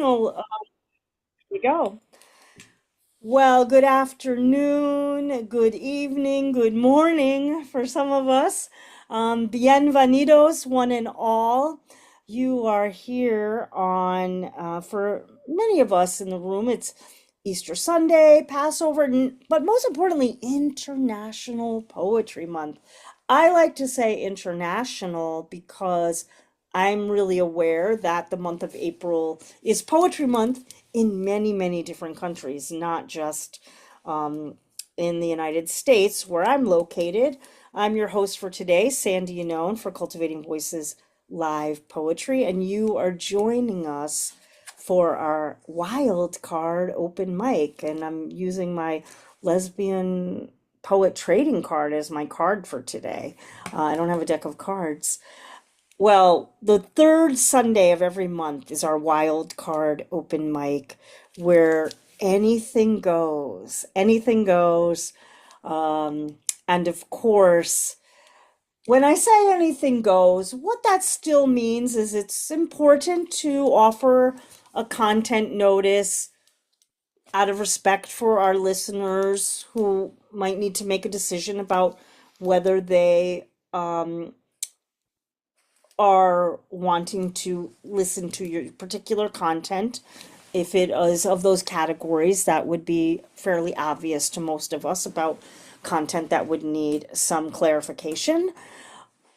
Signal. Here we go. Well, good afternoon, good evening, good morning for some of us. Bienvenidos, one and all. You are here for many of us in the room, it's Easter Sunday, Passover, but most importantly, International Poetry Month. I like to say international because I'm really aware that the month of April is Poetry Month in many, many different countries, not just in the United States where I'm located. I'm your host for today, Sandy Yannone for Cultivating Voices Live Poetry, and you are joining us for our wild card open mic. And I'm using my lesbian poet trading card as my card for today. I don't have a deck of cards. Well, the third Sunday of every month is our wild card open mic where anything goes. Anything goes. And of course, when I say anything goes, what that still means is it's important to offer a content notice out of respect for our listeners who might need to make a decision about whether they are wanting to listen to your particular content. If it is of those categories, that would be fairly obvious to most of us about content that would need some clarification.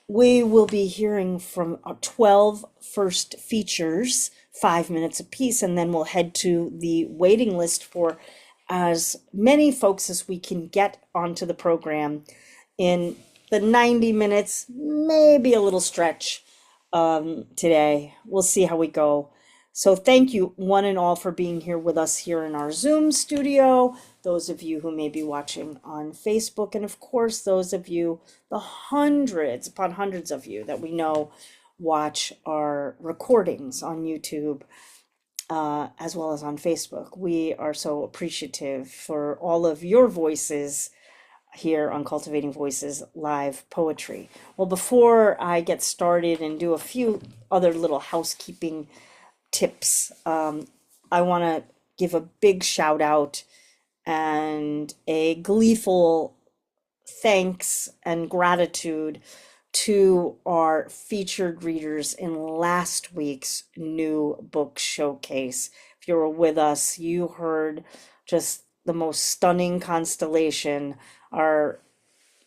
We will be hearing from 12 first features, 5 minutes apiece, and then we'll head to the waiting list for as many folks as we can get onto the program in the 90 minutes, maybe a little stretch today. We'll see how we go. So thank you one and all for being here with us here in our Zoom studio. Those of you who may be watching on Facebook, and of course, those of you, the hundreds upon hundreds of you that we know watch our recordings on YouTube, as well as on Facebook. We are so appreciative for all of your voices here on Cultivating Voices Live Poetry. Well, before I get started and do a few other little housekeeping tips, I want to give a big shout out and a gleeful thanks and gratitude to our featured readers in last week's new book showcase. If you were with us, you heard just the most stunning constellation, our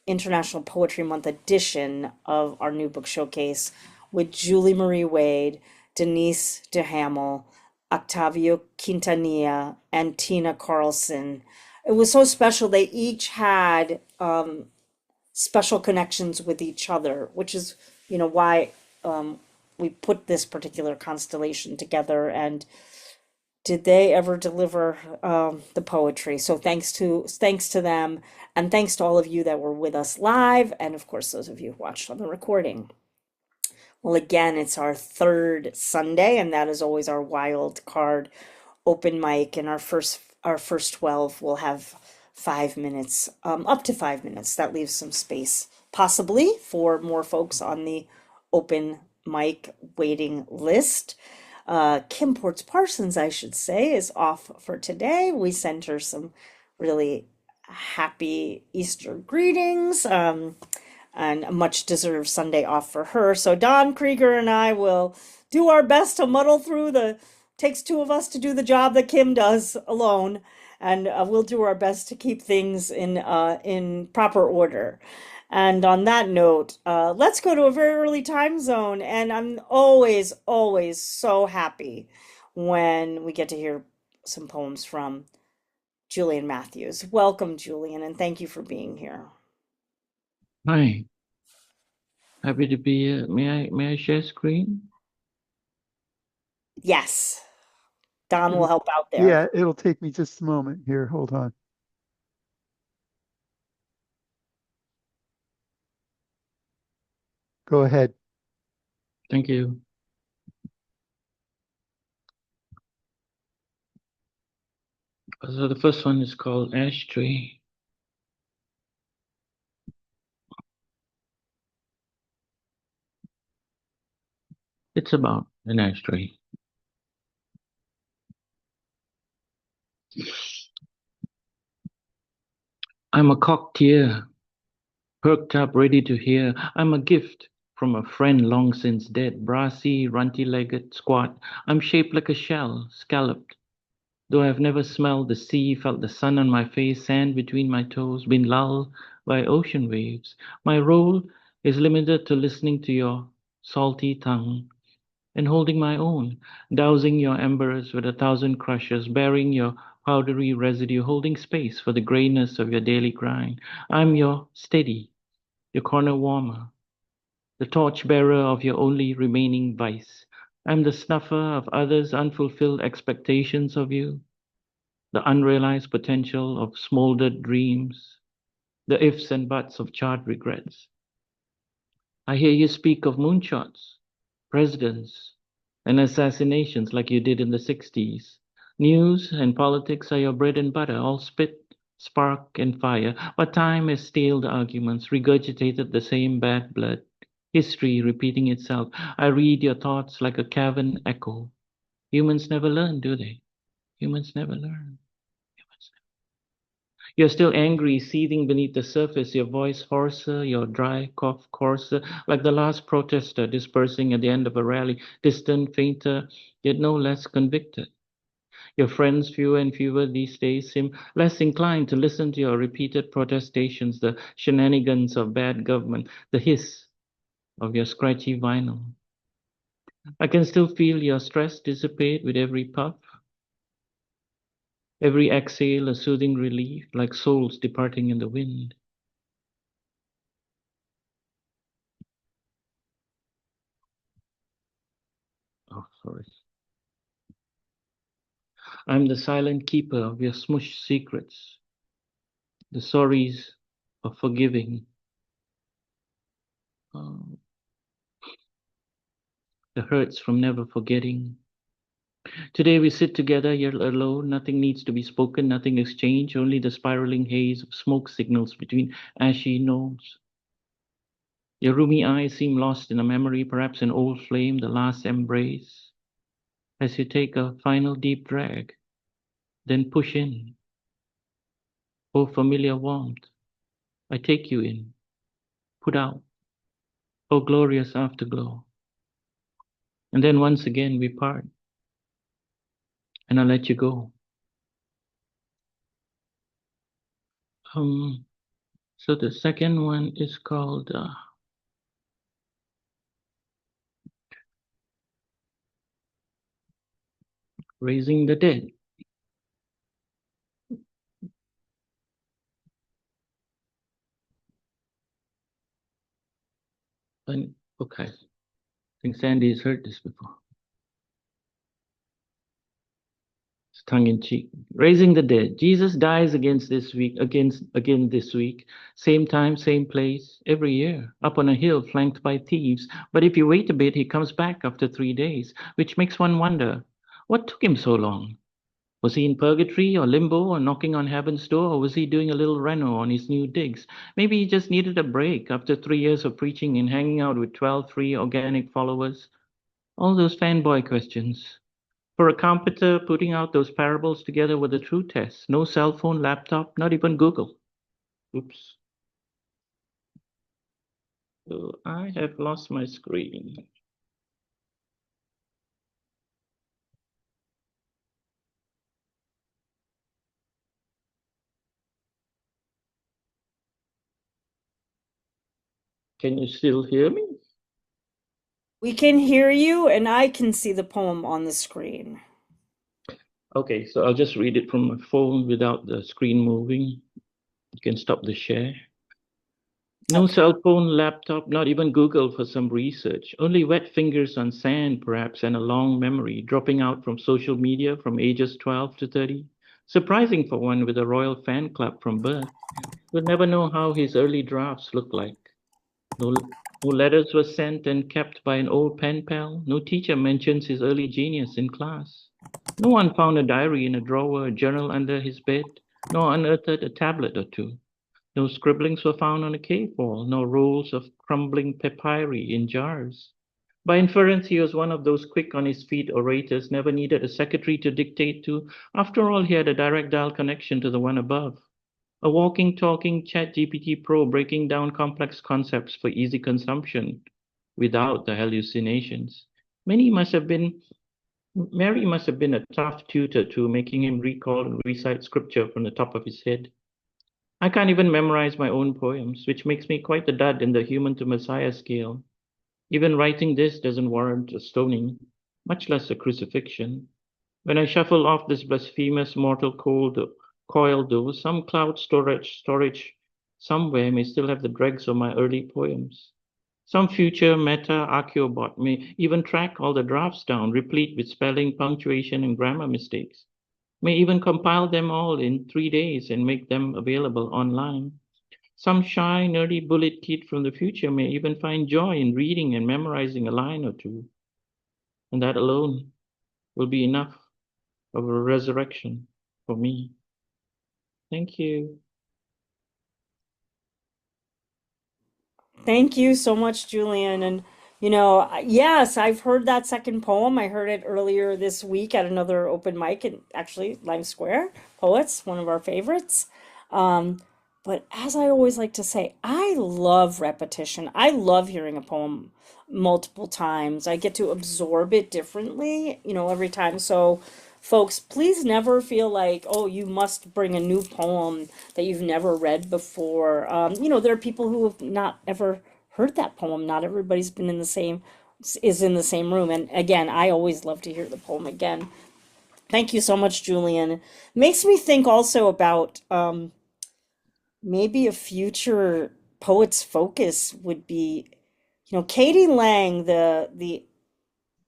International Poetry Month edition of our new book showcase with Julie Marie Wade, Denise DeHamel, Octavio Quintanilla, and Tina Carlson. It was so special. They each had special connections with each other, which is, why we put this particular constellation together. And did they ever deliver the poetry? So thanks to them, and thanks to all of you that were with us live, and of course those of you who watched on the recording. Well, again, it's our third Sunday, and that is always our wild card open mic. And our first 12 will have 5 minutes, up to 5 minutes. That leaves some space, possibly, for more folks on the open mic waiting list. Kim Ports Parsons, I should say, is off for today. We send her some really happy Easter greetings, and a much deserved Sunday off for her. So Don Krieger and I will do our best to muddle through takes two of us to do the job that Kim does alone, and we'll do our best to keep things in proper order. And on that note, let's go to a very early time zone. And I'm always, always so happy when we get to hear some poems from Julian Matthews. Welcome, Julian, and thank you for being here. Hi, happy to be here. May I share screen? Yes, Don will help out there. Yeah, it'll take me just a moment here. Hold on. Go ahead. Thank you. So the first one is called Ash Tree. It's about an ash tree. I'm a cocktier, perked up, ready to hear. I'm a gift from a friend long since dead, brassy, runty-legged, squat. I'm shaped like a shell, scalloped. Though I've never smelled the sea, felt the sun on my face, sand between my toes, been lulled by ocean waves. My role is limited to listening to your salty tongue and holding my own, dousing your embers with 1,000 crushes, burying your powdery residue, holding space for the grayness of your daily grind. I'm your steady, your corner warmer, the torchbearer of your only remaining vice. I'm the snuffer of others' unfulfilled expectations of you, the unrealized potential of smoldered dreams, the ifs and buts of charred regrets. I hear you speak of moonshots, presidents, and assassinations like you did in the 60s. News and politics are your bread and butter, all spit, spark, and fire. But time has staled arguments, regurgitated the same bad blood. History repeating itself. I read your thoughts like a cavern echo. Humans never learn, do they? Humans never learn. You're still angry, seething beneath the surface, your voice hoarser, your dry cough coarser, like the last protester dispersing at the end of a rally, distant, fainter, yet no less convicted. Your friends, fewer and fewer these days, seem less inclined to listen to your repeated protestations, the shenanigans of bad government, the hiss of your scratchy vinyl. I can still feel your stress dissipate with every puff, every exhale a soothing relief, like souls departing in the wind. Oh, sorry. I'm the silent keeper of your smushed secrets, the sorries of forgiving, uh, the hurts from never forgetting. Today we sit together, you're alone, nothing needs to be spoken, nothing exchanged, only the spiraling haze of smoke signals between ashy nodes. Your roomy eyes seem lost in a memory, perhaps an old flame, the last embrace. As you take a final deep drag, then push in. Oh, familiar warmth, I take you in, put out. Oh, glorious afterglow. And then once again we part, and I let you go. Um, so the second one is called Raising the Dead. And okay, I think Sandy's heard this before. It's tongue in cheek. Raising the Dead. Jesus dies again this week. Same time, same place, every year, up on a hill flanked by thieves. But if you wait a bit, he comes back after 3 days, which makes one wonder, what took him so long? Was he in purgatory or limbo or knocking on heaven's door, or was he doing a little reno on his new digs? Maybe he just needed a break after 3 years of preaching and hanging out with 12 free organic followers. All those fanboy questions. For a computer, putting out those parables together were the true test. No cell phone, laptop, not even Google. Oops. So I have lost my screen. Can you still hear me? We can hear you, and I can see the poem on the screen. Okay, so I'll just read it from my phone without the screen moving. You can stop the share. No Okay. cell phone, laptop, not even Google for some research. Only wet fingers on sand, perhaps, and a long memory dropping out from social media from ages 12 to 30. Surprising for one with a royal fan club from birth. We'll never know how his early drafts looked like. No letters were sent and kept by an old pen pal. No teacher mentions his early genius in class. No one found a diary in a drawer, a journal under his bed, nor unearthed a tablet or two. No scribblings were found on a cave wall, no rolls of crumbling papyri in jars. By inference, he was one of those quick on his feet orators, never needed a secretary to dictate to. After all, he had a direct dial connection to the one above. A walking, talking ChatGPT Pro breaking down complex concepts for easy consumption without the hallucinations. Mary must have been a tough tutor too, making him recall and recite scripture from the top of his head. I can't even memorize my own poems, which makes me quite a dud in the human to Messiah scale. Even writing this doesn't warrant a stoning, much less a crucifixion. When I shuffle off this blasphemous mortal coil, though, some cloud storage somewhere may still have the dregs of my early poems. Some future meta-archaeobot may even track all the drafts down, replete with spelling, punctuation, and grammar mistakes. May even compile them all in 3 days and make them available online. Some shy, nerdy bullet kid from the future may even find joy in reading and memorizing a line or two. And that alone will be enough of a resurrection for me. Thank you. Thank you so much, Julian. And, yes, I've heard that second poem. I heard it earlier this week at another open mic in actually Lime Square Poets, one of our favorites. Um, but as I always like to say, I love repetition. I love hearing a poem multiple times. I get to absorb it differently, every time. So, folks, please never feel like, oh, you must bring a new poem that you've never read before. There are people who have not ever heard that poem. Not everybody's been is in the same room. And again, I always love to hear the poem again. Thank you so much, Julian. Makes me think also about maybe a future poet's focus would be, Katie Lang, the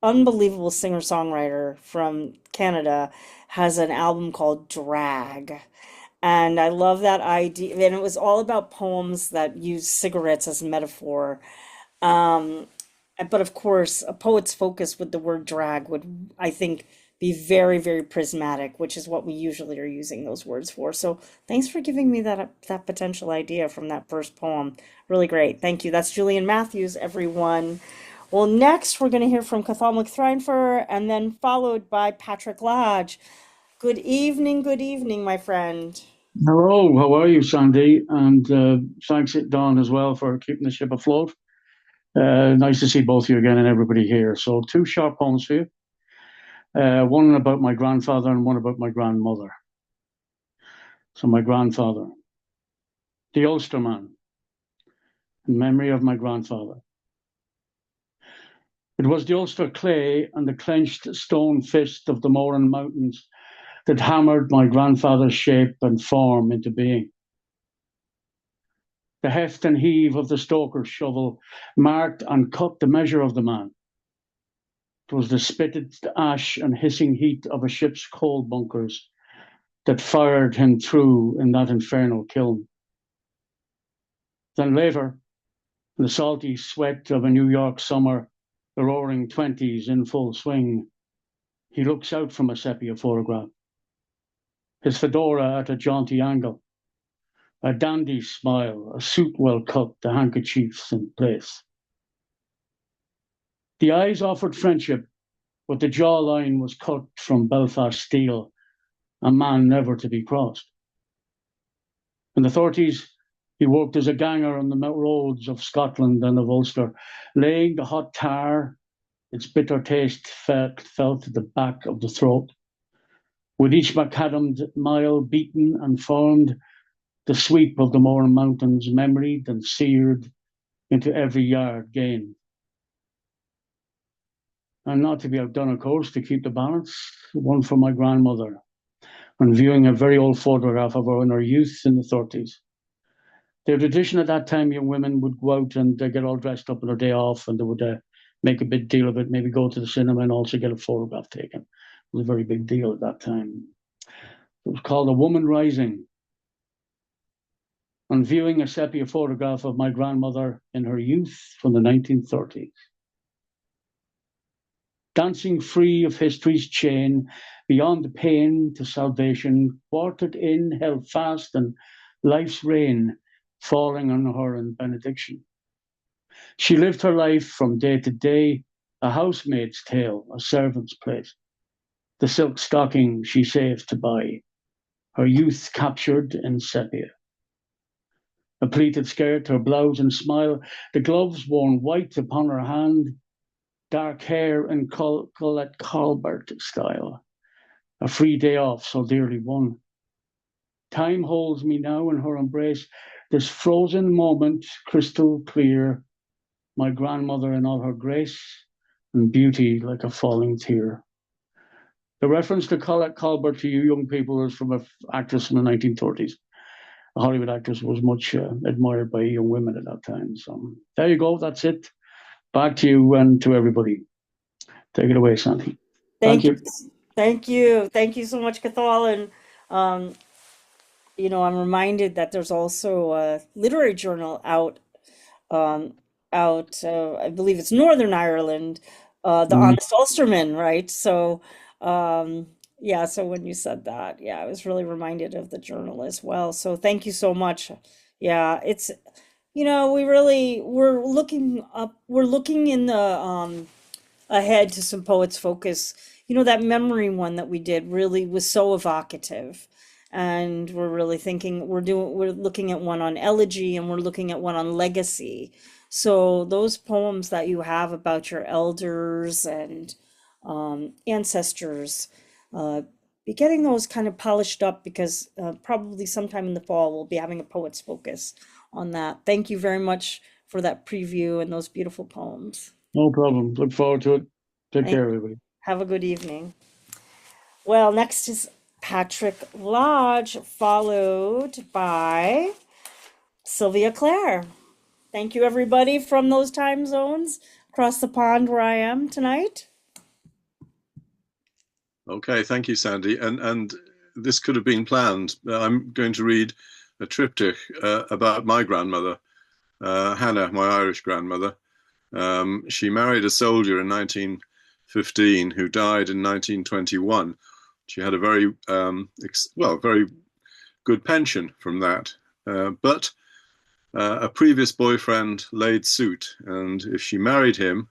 unbelievable singer-songwriter from Canada, has an album called Drag. And I love that idea. And it was all about poems that use cigarettes as metaphor. Um, but of course, a poet's focus with the word drag would, I think, be very, very prismatic, which is what we usually are using those words for. So thanks for giving me that potential idea from that first poem. Really great. Thank you. That's Julian Matthews, everyone. Well, next we're going to hear from Cathal MacThréinfhir and then followed by Patrick Lodge. Good evening, my friend. Hello, how are you, Sandy? And thanks, Don, as well, for keeping the ship afloat. Nice to see both of you again and everybody here. So, two short poems for you. One about my grandfather and one about my grandmother. So, my grandfather, the Ulsterman, in memory of my grandfather. It was the Ulster clay and the clenched stone fist of the Moran Mountains that hammered my grandfather's shape and form into being. The heft and heave of the stoker's shovel marked and cut the measure of the man. It was the spitted ash and hissing heat of a ship's coal bunkers that fired him through in that infernal kiln. Then later, in the salty sweat of a New York summer, the roaring 20s in full swing, he looks out from a sepia photograph, his fedora at a jaunty angle, a dandy smile, a suit well cut, the handkerchiefs in place. The eyes offered friendship, but the jawline was cut from Belfast steel, a man never to be crossed. In the 30s, he worked as a ganger on the roads of Scotland and of Ulster, laying the hot tar, its bitter taste felt at the back of the throat. With each macadammed mile beaten and formed, the sweep of the Moran Mountains memoried and seared into every yard gained. And not to be outdone, of course, to keep the balance, one for my grandmother, when viewing a very old photograph of her in her youth in the 30s. The tradition at that time, young women would go out and get all dressed up on their day off, and they would make a big deal of it, maybe go to the cinema and also get a photograph taken. It was a very big deal at that time. It was called A Woman Rising. On viewing a sepia photograph of my grandmother in her youth from the 1930s. Dancing free of history's chain, beyond the pain to salvation, quartered in, held fast, and life's rain falling on her in benediction. She lived her life from day to day, a housemaid's tale, a servant's place, the silk stocking she saved to buy, her youth captured in sepia. a pleated skirt, her blouse and smile, the gloves worn white upon her hand, dark hair in Colette Colbert style, a free day off so dearly won. Time holds me now in her embrace, this frozen moment, crystal clear, my grandmother in all her grace and beauty like a falling tear. The reference to Colette Colbert to you young people is from an actress in the 1930s. A Hollywood actress was much admired by young women at that time. So there you go. That's it. Back to you and to everybody. Take it away, Sandy. Thank you. Thank you. Thank you so much, Cathal. And, I'm reminded that there's also a literary journal out, I believe it's Northern Ireland, The Honest Ulsterman, right? So, yeah, so when you said that, yeah, I was really reminded of the journal as well. So thank you so much. Yeah, it's, we're looking in the, ahead to some Poets Focus. That memory one that we did really was so evocative. And we're really thinking, we're looking at one on elegy and we're looking at one on legacy. So those poems that you have about your elders and ancestors, be getting those kind of polished up because probably sometime in the fall we'll be having a Poets Focus on that. Thank you very much for that preview and those beautiful poems. No problem. Look forward to it. Take care, everybody. Have a good evening. Well, next is Patrick Lodge, followed by Sylvia Clare. Thank you, everybody from those time zones across the pond where I am tonight. Okay, thank you, Sandy. And this could have been planned. I'm going to read a triptych about my grandmother, Hannah, my Irish grandmother. She married a soldier in 1915 who died in 1921. She had a very, very good pension from that. But a previous boyfriend laid suit, and if she married him,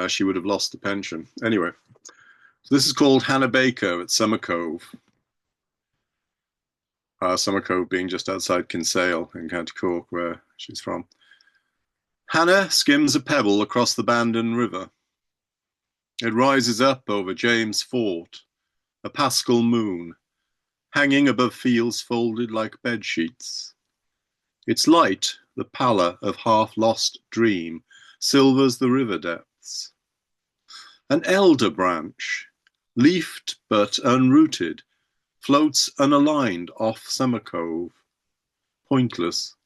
she would have lost the pension. Anyway, so this is called Hannah Baker at Summer Cove. Summer Cove being just outside Kinsale in County Cork, where she's from. Hannah skims a pebble across the Bandon River. It rises up over James Fort, a paschal moon, hanging above fields folded like bed sheets. Its light, the pallor of half-lost dream, silvers the river depths. An elder branch, leafed but unrooted, floats unaligned off Summer Cove, pointless,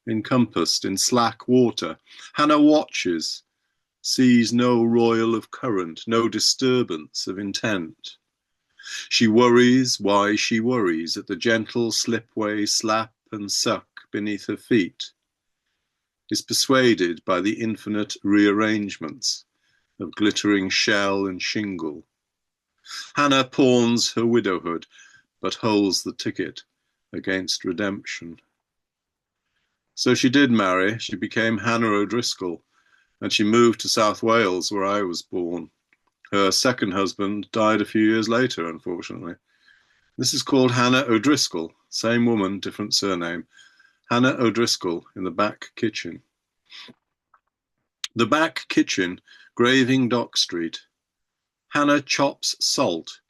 encompassed in slack water. Hannah watches, sees no roil of current, no disturbance of intent. She worries why she worries at the gentle slipway slap and suck beneath her feet, is persuaded by the infinite rearrangements of glittering shell and shingle. Hannah pawns her widowhood, but holds the ticket against redemption. So she did marry. She became Hannah O'Driscoll, and she moved to South Wales, where I was born. Her second husband died a few years later, unfortunately. This is called Hannah O'Driscoll, same woman, different surname. Hannah O'Driscoll in the back kitchen. The back kitchen, Graving Dock Street. Hannah chops salt,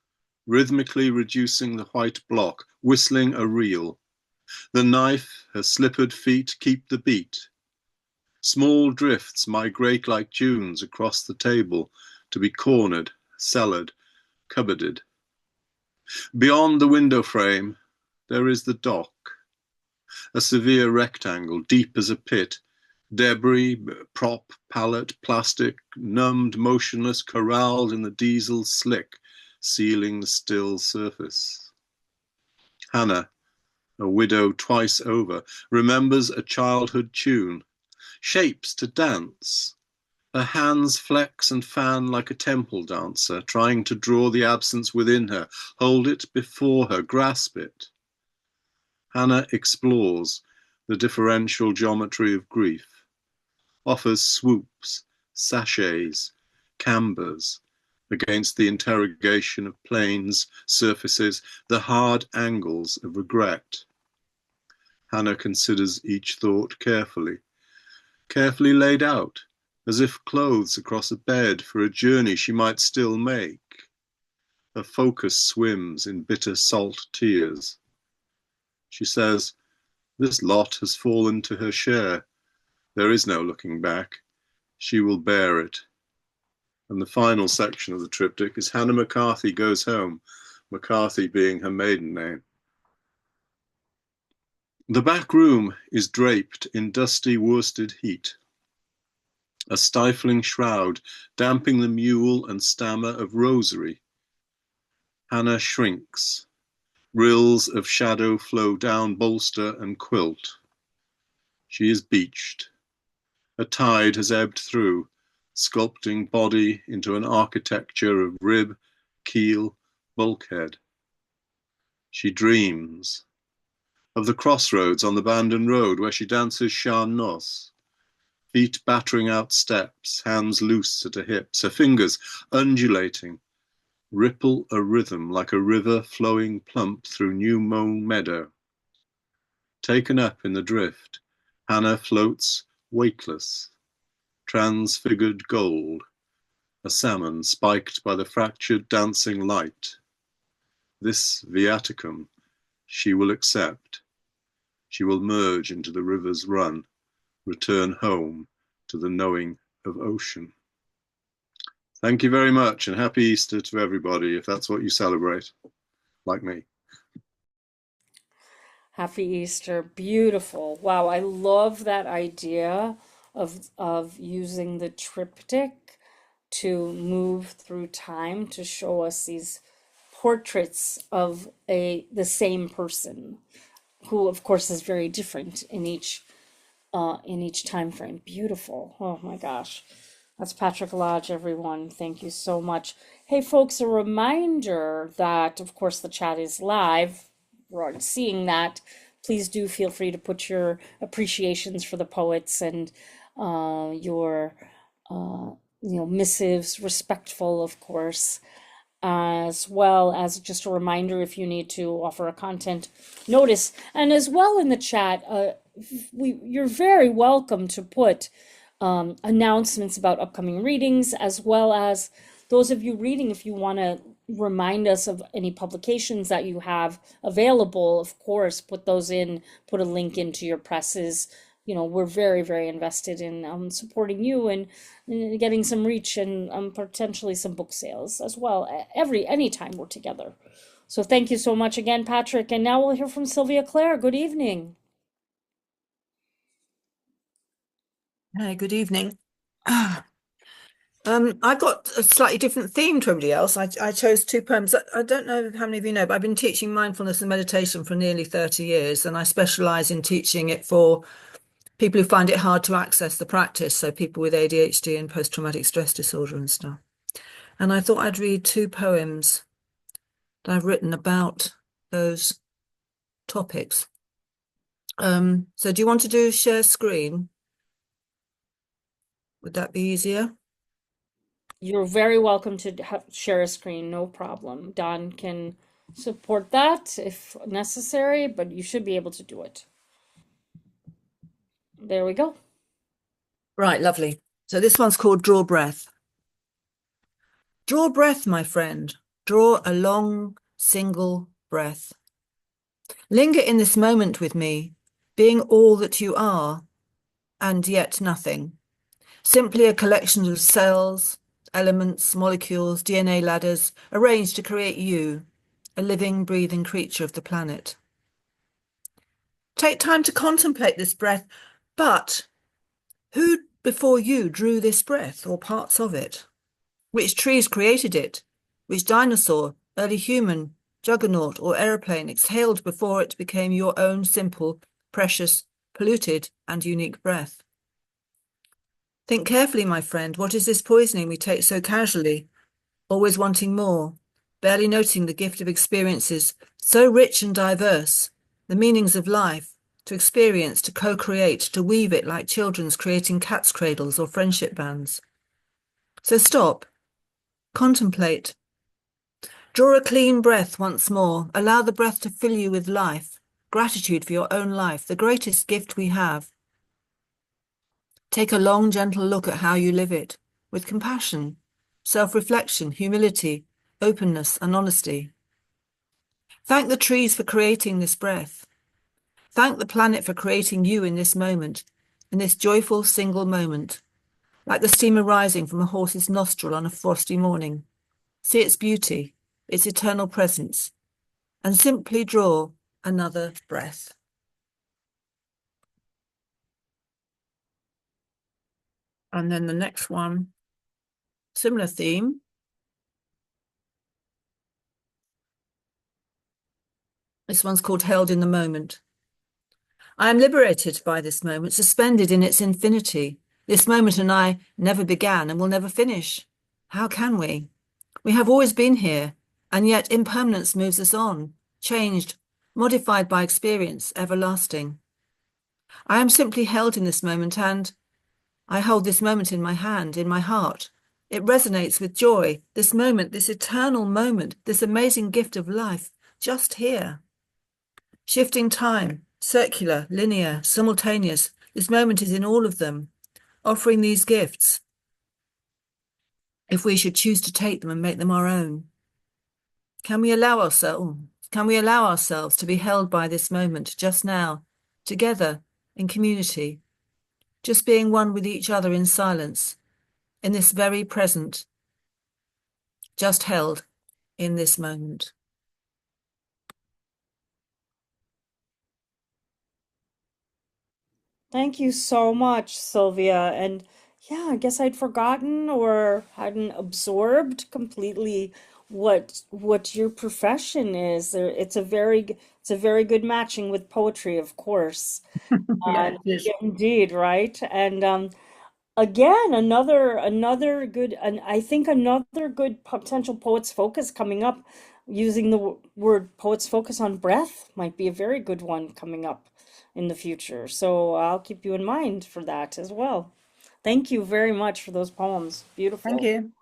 rhythmically reducing the white block, whistling a reel. The knife, her slippered feet keep the beat. Small drifts migrate like dunes across the table to be cornered, cellared, cupboarded. Beyond the window frame, there is the dock, a severe rectangle, deep as a pit, debris, prop, pallet, plastic, numbed, motionless, corralled in the diesel slick, sealing the still surface. Hannah, a widow twice over, remembers a childhood tune, shapes to dance. Her hands flex and fan like a temple dancer, trying to draw the absence within her, hold it before her, grasp it. Hannah explores the differential geometry of grief, offers swoops, sachets, cambers, against the interrogation of planes, surfaces, the hard angles of regret. Hannah considers each thought carefully, carefully laid out, as if clothes across a bed for a journey she might still make. Her focus swims in bitter salt tears. She says, "This lot has fallen to her share. There is no looking back. She will bear it." And the final section of the triptych is Hannah McCarthy Goes Home, McCarthy being her maiden name. The back room is draped in dusty worsted heat, a stifling shroud damping the mule and stammer of rosary. Hannah shrinks. Rills of shadow flow down bolster and quilt. She is beached. A tide has ebbed through, sculpting body into an architecture of rib, keel, bulkhead. She dreams of the crossroads on the Bandon Road where she dances Sean Noss, feet battering out steps, hands loose at her hips, her fingers undulating, ripple a rhythm like a river flowing plump through new mown meadow. Taken up in the drift, Hannah floats weightless, transfigured gold, a salmon spiked by the fractured dancing light. This viaticum she will accept. She will merge into the river's run, return home to the knowing of ocean. Thank you very much, and happy Easter to everybody, if that's what you celebrate, like me. Happy Easter. Beautiful. Wow, I love that idea of using the triptych to move through time to show us these portraits of the same person, who of course is very different in each time frame. Beautiful. Oh my gosh. That's Patrick Lodge, everyone. Thank you so much. Hey folks, a reminder that of course the chat is live. We're already seeing that. Please do feel free to put your appreciations for the poets and your missives, respectful of course, as well as just a reminder if you need to offer a content notice. And as well in the chat, you're very welcome to put announcements about upcoming readings, as well as those of you reading, if you want to remind us of any publications that you have available, of course, put those in, put a link into your presses. We're very, very invested in supporting you and getting some reach and potentially some book sales as well, anytime we're together. So thank you so much again, Patrick. And now we'll hear from Sylvia Clare. Good evening. Hi, good evening. I've got a slightly different theme to everybody else. I chose two poems. I don't know how many of you know, but I've been teaching mindfulness and meditation for nearly 30 years, and I specialize in teaching it for people who find it hard to access the practice, so people with ADHD and post-traumatic stress disorder and stuff. And I thought I'd read two poems that I've written about those topics. So do you want to do share screen? Would that be easier? You're very welcome to share a screen, no problem. Don can support that if necessary, but you should be able to do it. There we go. Right, lovely. So this one's called Draw Breath. Draw breath, my friend. Draw a long, single breath. Linger in this moment with me, being all that you are, and yet nothing. Simply a collection of cells, elements, molecules, DNA ladders, arranged to create you, a living, breathing creature of the planet. Take time to contemplate this breath, but who before you drew this breath or parts of it? Which trees created it? Which dinosaur, early human, juggernaut or aeroplane exhaled before it became your own simple, precious, polluted and unique breath? Think carefully, my friend. What is this poisoning we take so casually, always wanting more, barely noting the gift of experiences so rich and diverse, the meanings of life, to experience, to co-create, to weave it like children's creating cat's cradles or friendship bands. So stop, contemplate, draw a clean breath once more, allow the breath to fill you with life, gratitude for your own life, the greatest gift we have. Take a long, gentle look at how you live it, with compassion, self-reflection, humility, openness, and honesty. Thank the trees for creating this breath. Thank the planet for creating you in this moment, in this joyful single moment, like the steam arising from a horse's nostril on a frosty morning. See its beauty, its eternal presence, and simply draw another breath. And then the next one, similar theme. This one's called Held in the Moment. I am liberated by this moment, suspended in its infinity. This moment and I never began and will never finish. How can we? We have always been here, and yet impermanence moves us on, changed, modified by experience, everlasting. I am simply held in this moment, and I hold this moment in my hand, in my heart. It resonates with joy, this moment, this eternal moment, this amazing gift of life, just here. Shifting time, circular, linear, simultaneous. This moment is in all of them, offering these gifts, if we should choose to take them and make them our own. Can we allow ourselves to be held by this moment just now, together in community, just being one with each other in silence, in this very present, just held in this moment. Thank you so much, Sylvia. And yeah, I guess I'd forgotten or hadn't absorbed completely what your profession is. It's a very good matching with poetry, of course. Yeah, it is. Yeah, indeed, right? And again, another good, and I think another good potential poet's focus coming up, using the word poet's focus on breath might be a very good one coming up in the future. So I'll keep you in mind for that as well. Thank you very much for those poems. Beautiful. Thank you.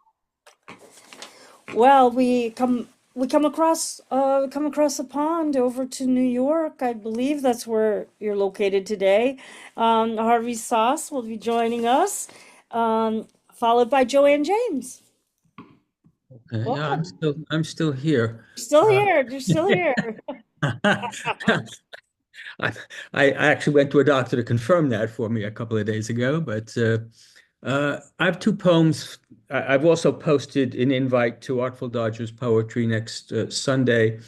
Well, we come across the pond over to New York. I believe that's where you're located today. Harvey Soss will be joining us, followed by Joanne James. Yeah, Welcome. I'm still here. Still here. You're still here. I actually went to a doctor to confirm that for me a couple of days ago, but I have two poems. I've also posted an invite to Artful Dodgers Poetry next Sunday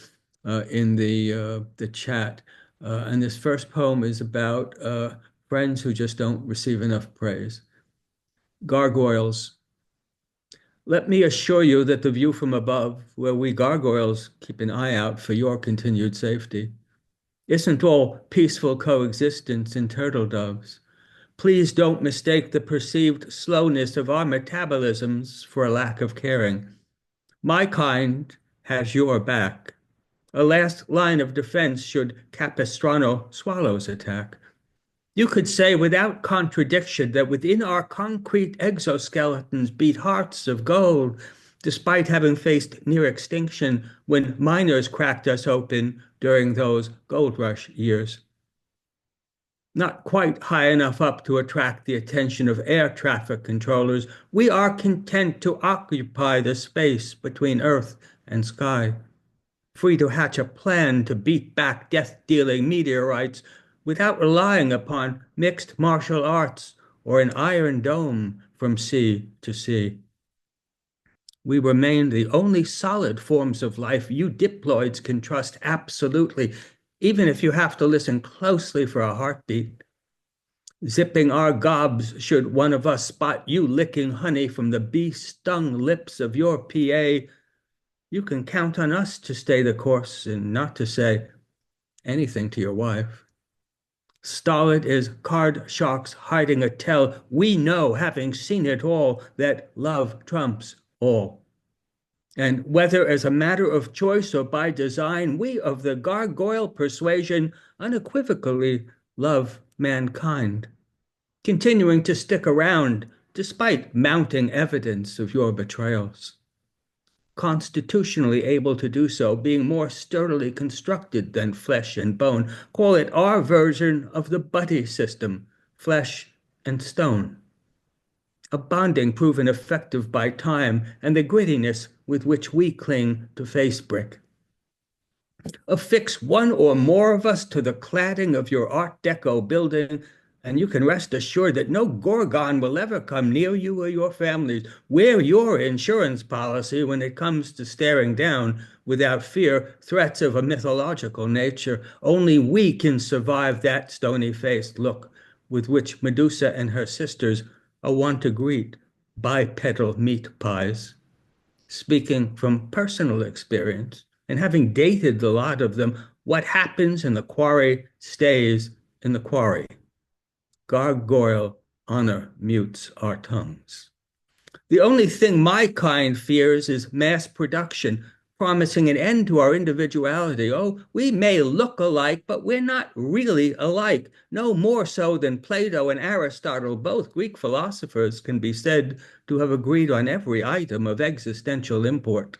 in the chat. And this first poem is about friends who just don't receive enough praise. Gargoyles. Let me assure you that the view from above, where we gargoyles keep an eye out for your continued safety, isn't all peaceful coexistence in turtle doves. Please don't mistake the perceived slowness of our metabolisms for a lack of caring. My kind has your back. A last line of defense should Capistrano swallows attack. You could say without contradiction that within our concrete exoskeletons beat hearts of gold, despite having faced near extinction when miners cracked us open during those gold rush years. Not quite high enough up to attract the attention of air traffic controllers, we are content to occupy the space between earth and sky, free to hatch a plan to beat back death-dealing meteorites without relying upon mixed martial arts or an iron dome from sea to sea. We remain the only solid forms of life you diploids can trust absolutely, even if you have to listen closely for a heartbeat. Zipping our gobs should one of us spot you licking honey from the bee-stung lips of your PA. You can count on us to stay the course and not to say anything to your wife. Stolid as card sharks hiding a tell, we know, having seen it all, that love trumps all. And whether as a matter of choice or by design, we of the gargoyle persuasion unequivocally love mankind, continuing to stick around despite mounting evidence of your betrayals. constitutionally able to do so, being more sturdily constructed than flesh and bone. Call it our version of the buddy system, flesh and stone. A bonding proven effective by time and the grittiness with which we cling to face brick. Affix one or more of us to the cladding of your Art Deco building, and you can rest assured that no Gorgon will ever come near you or your families. Wear your insurance policy when it comes to staring down, without fear, threats of a mythological nature. Only we can survive that stony-faced look with which Medusa and her sisters are wont to greet bipedal meat pies. Speaking from personal experience, and having dated the lot of them, what happens in the quarry stays in the quarry. Gargoyle honor mutes our tongues. The only thing my kind fears is mass production, promising an end to our individuality. Oh, we may look alike, but we're not really alike. No more so than Plato and Aristotle, both Greek philosophers, can be said to have agreed on every item of existential import.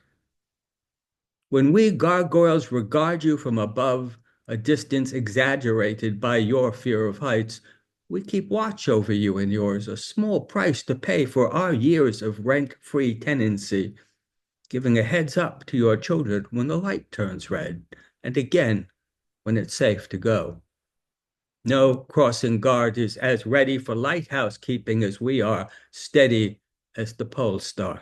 When we gargoyles regard you from above, a distance exaggerated by your fear of heights, we keep watch over you and yours, a small price to pay for our years of rent-free tenancy, giving a heads up to your children when the light turns red, and again when it's safe to go. No crossing guard is as ready for lighthouse keeping as we are, steady as the pole star,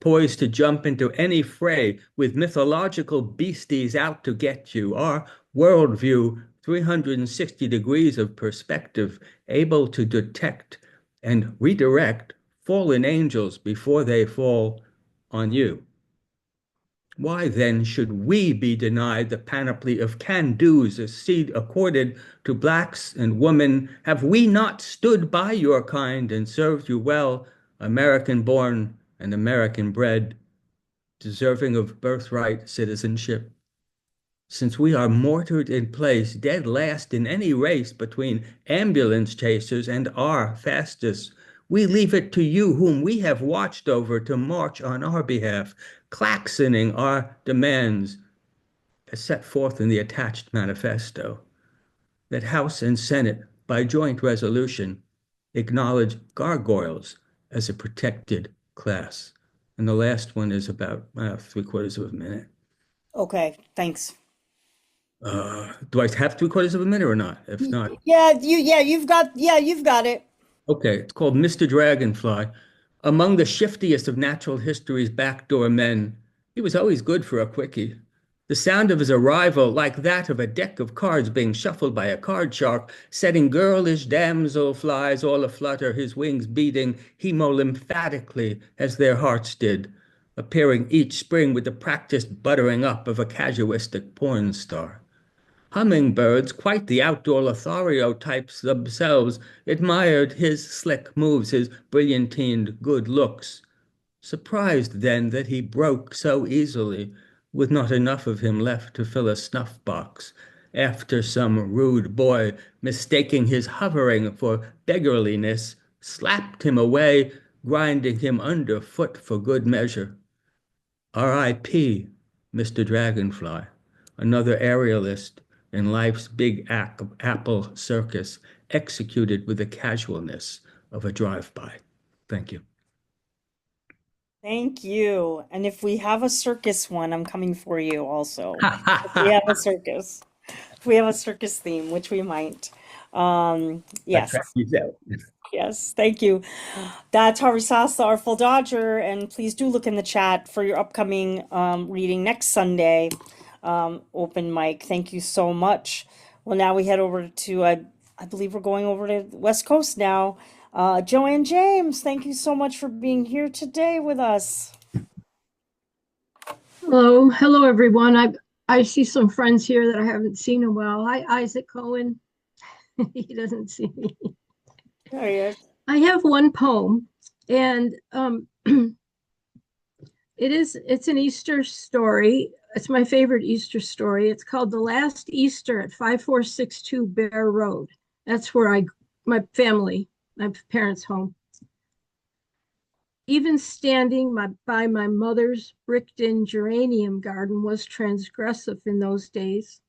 poised to jump into any fray with mythological beasties out to get you. Our worldview, 360 degrees of perspective, able to detect and redirect fallen angels before they fall on you. Why then should we be denied the panoply of can-dos accorded to blacks and women? Have we not stood by your kind and served you well, American-born and American-bred, deserving of birthright citizenship? Since we are mortared in place, dead last in any race between ambulance chasers and our fastest, we leave it to you, whom we have watched over, to march on our behalf, claxoning our demands as set forth in the attached manifesto, that House and Senate, by joint resolution, acknowledge gargoyles as a protected class. And the last one is about 3/4 of a minute. Okay, thanks. Do I have 3/4 of a minute or not? If not, You've got it. okay, it's called Mr. Dragonfly. Among the shiftiest of natural history's backdoor men, he was always good for a quickie. The sound of his arrival, like that of a deck of cards being shuffled by a card shark, setting girlish damsel flies all aflutter, his wings beating hemolymphatically as their hearts did, appearing each spring with the practiced buttering up of a casuistic porn star. Hummingbirds, quite the outdoor Lothario types themselves, admired his slick moves, his brilliantined good looks. Surprised then that he broke so easily, with not enough of him left to fill a snuff box, after some rude boy, mistaking his hovering for beggarliness, slapped him away, grinding him underfoot for good measure. R.I.P., Mr. Dragonfly, another aerialist in life's big apple circus, executed with the casualness of a drive-by. Thank you. Thank you. And if we have a circus one, I'm coming for you also. If we have a circus. If we have a circus theme, which we might. Yes. Yes, thank you. That's Harvey Soss, the Artful Dodger, and please do look in the chat for your upcoming reading next Sunday, open mic. Thank you so much. Well, now we head over to, I believe we're going over to the West Coast now. Joanne James, thank you so much for being here today with us. Hello everyone. I see some friends here that I haven't seen in a while. Hi, Isaac Cohen. He doesn't see me. There he is. I have one poem, and it's an Easter story. It's my favorite Easter story. It's called The Last Easter at 5462 Bear Road. That's where my parents' home. Even standing by my mother's bricked-in geranium garden was transgressive in those days.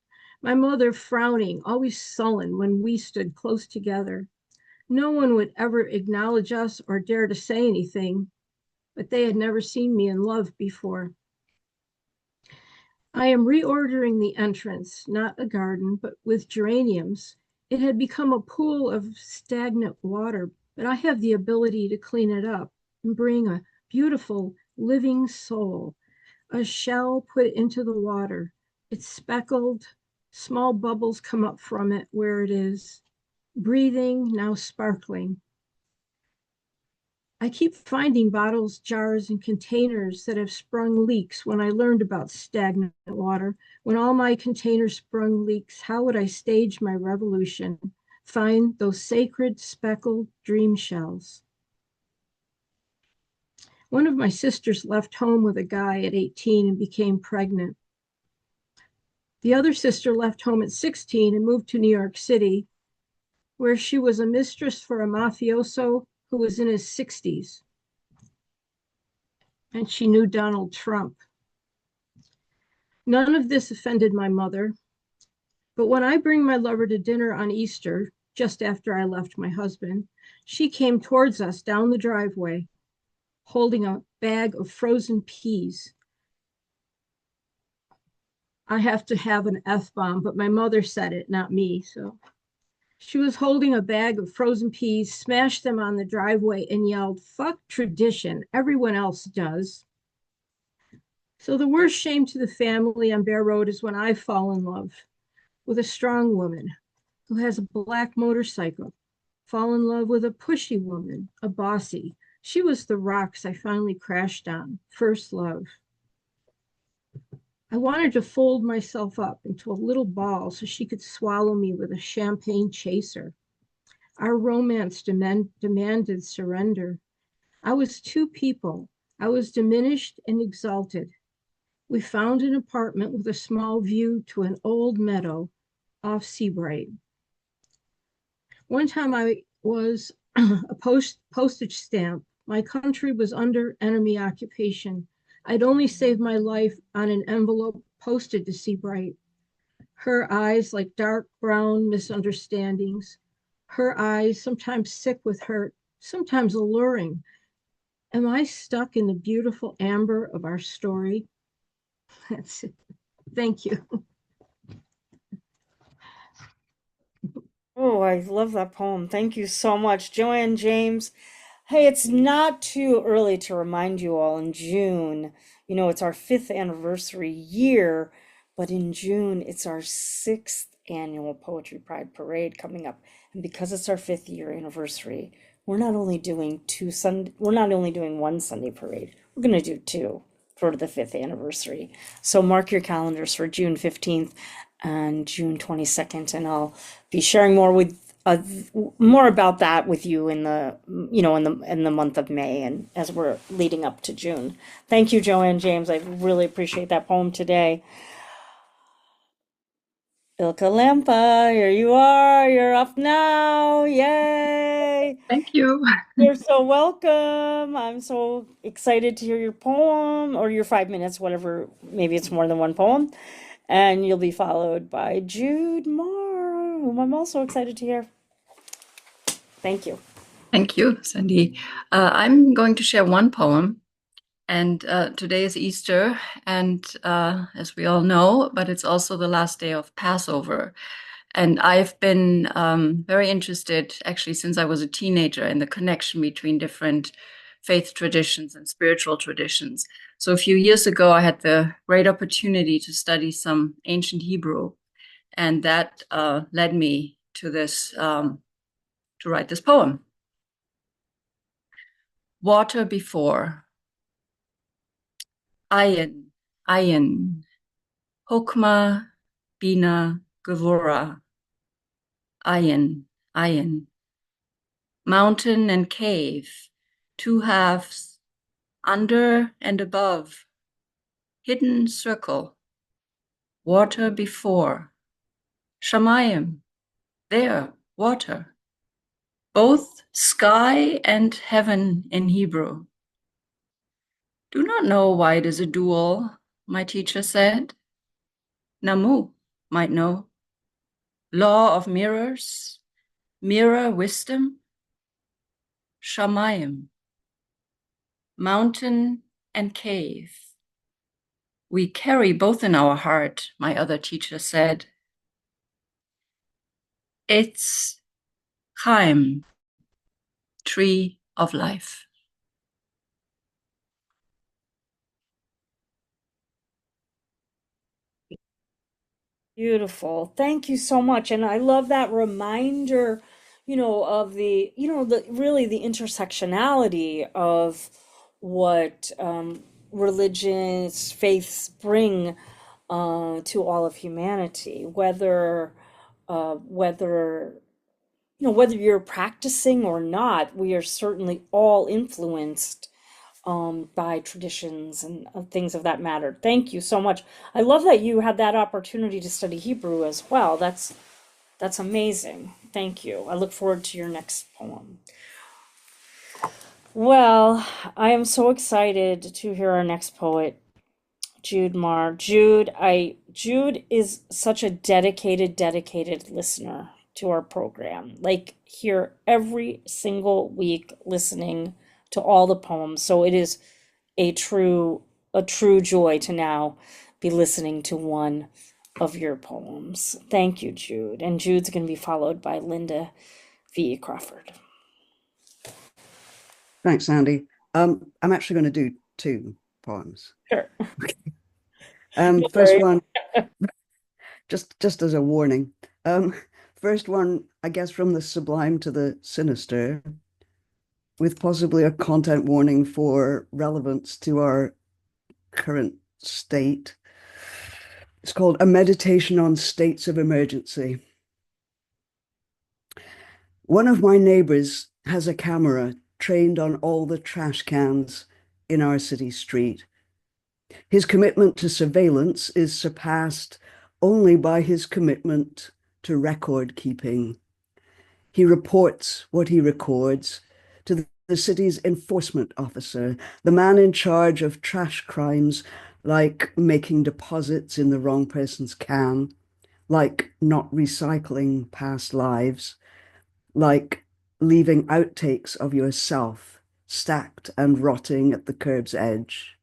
My mother frowning, always sullen when we stood close together. No one would ever acknowledge us or dare to say anything, but they had never seen me in love before. I am reordering the entrance, not a garden, but with geraniums. It had become a pool of stagnant water, but I have the ability to clean it up and bring a beautiful living soul, a shell put into the water. It's speckled, small bubbles come up from it where it is, breathing, now sparkling. I keep finding bottles, jars, and containers that have sprung leaks when I learned about stagnant water. When all my containers sprung leaks, how would I stage my revolution? Find those sacred speckled dream shells. One of my sisters left home with a guy at 18 and became pregnant. The other sister left home at 16 and moved to New York City, where she was a mistress for a mafioso who was in his 60s. And she knew Donald Trump. None of this offended my mother. But when I bring my lover to dinner on Easter, just after I left my husband, she came towards us down the driveway, holding a bag of frozen peas. I have to have an F-bomb, but my mother said it, not me. So she was holding a bag of frozen peas, smashed them on the driveway, and yelled, "Fuck tradition, everyone else does." So the worst shame to the family on Bear Road is when I fall in love with a strong woman who has a black motorcycle, fall in love with a pushy woman, a bossy. She was the rocks I finally crashed on, first love. I wanted to fold myself up into a little ball so she could swallow me with a champagne chaser. Our romance demanded surrender. I was two people. I was diminished and exalted. We found an apartment with a small view to an old meadow off Seabright. One time I was a postage stamp. My country was under enemy occupation. I'd only saved my life on an envelope posted to Seabright. Her eyes like dark brown misunderstandings. Her eyes sometimes sick with hurt, sometimes alluring. Am I stuck in the beautiful amber of our story? That's it. Thank you. Oh, I love that poem. Thank you so much, Joanne James. Hey, it's not too early to remind you all in June, it's our 5th anniversary year, but in June, it's our 6th annual Poetry Pride Parade coming up. And because it's our 5th year anniversary, we're not only doing one Sunday parade, we're going to do two for the 5th anniversary. So mark your calendars for June 15th and June 22nd, and I'll be sharing more about that with you in the month of May and as we're leading up to June. Thank you, Joanne James. I really appreciate that poem today. Eelke Lampe, here you are. You're up now. Yay! Thank you. You're so welcome. I'm so excited to hear your poem or your 5 minutes, whatever. Maybe it's more than one poem. And you'll be followed by Jude Marr, whom I'm also excited to hear. Thank you. Thank you, Sandy. I'm going to share one poem. And today is Easter, and as we all know, but it's also the last day of Passover. And I've been very interested, actually, since I was a teenager, in the connection between different faith traditions and spiritual traditions. So a few years ago, I had the great opportunity to study some ancient Hebrew, and that led me to this, to write this poem. Water before. Ayin, Ayin, Hokmah, Bina, Gevurah. Ayin, Ayin. Mountain and cave, two halves, under and above. Hidden circle, water before. Shamayim, there, water. Both sky and heaven in Hebrew. Do not know why it is a duel, my teacher said. Namu might know. Law of mirrors, mirror wisdom, Shamayim, mountain and cave. We carry both in our heart, my other teacher said. It's Chaim, tree of life. Beautiful. Thank you so much. And I love that reminder, of really the intersectionality of what religions, faiths bring to all of humanity, whether you're practicing or not, we are certainly all influenced by traditions and things of that matter. Thank you so much. I love that you had that opportunity to study Hebrew as well. That's amazing. Thank you. I look forward to your next poem. Well, I am so excited to hear our next poet, Jude Marr. Jude is such a dedicated listener to our program. Like, here every single week listening to all the poems. So it is a true joy to now be listening to one of your poems. Thank you, Jude. And Jude's going to be followed by Lynda VE Crawford. Thanks, Sandy. I'm actually going to do two poems. Sure. First one, just as a warning. First one, I guess, from the sublime to the sinister, with possibly a content warning for relevance to our current state. It's called A Meditation on States of Emergency. One of my neighbors has a camera trained on all the trash cans in our city street. His commitment to surveillance is surpassed only by his commitment to record keeping. He reports what he records to the city's enforcement officer, the man in charge of trash crimes like making deposits in the wrong person's can, like not recycling past lives, like leaving outtakes of yourself stacked and rotting at the curb's edge.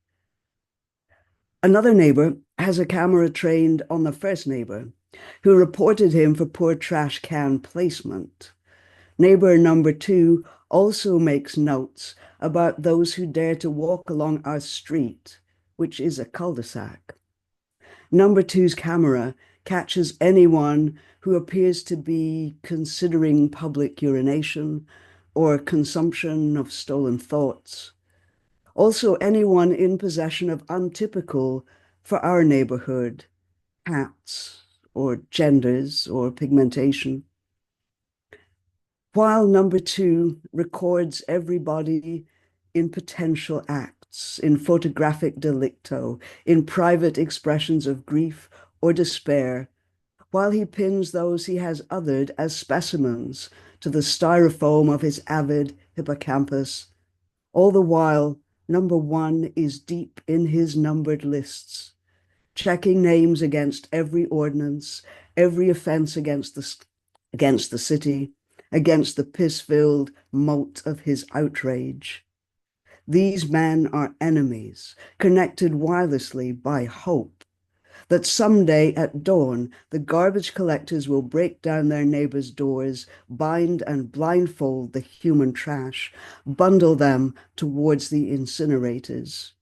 Another neighbor has a camera trained on the first neighbor, who reported him for poor trash can placement. Neighbor number 2 also makes notes about those who dare to walk along our street, which is a cul-de-sac. Number 2's camera catches anyone who appears to be considering public urination or consumption of stolen thoughts. Also, anyone in possession of untypical for our neighborhood hats or genders or pigmentation. While number 2 records everybody in potential acts, in photographic delicto, in private expressions of grief or despair, while he pins those he has othered as specimens to the styrofoam of his avid hippocampus, all the while number 1 is deep in his numbered lists, checking names against every ordinance, every offense against the city, against the piss-filled moat of his outrage. These men are enemies, connected wirelessly by hope, that someday at dawn, the garbage collectors will break down their neighbors' doors, bind and blindfold the human trash, bundle them towards the incinerators.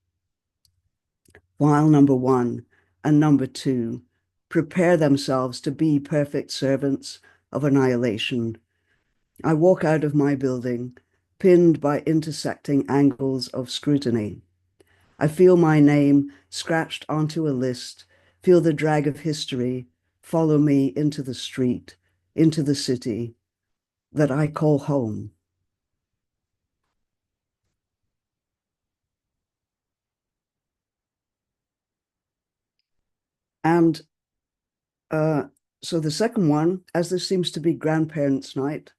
While number 1 and number 2 prepare themselves to be perfect servants of annihilation, I walk out of my building, pinned by intersecting angles of scrutiny. I feel my name scratched onto a list, feel the drag of history follow me into the street, into the city that I call home. And so the second one, as this seems to be grandparents' night,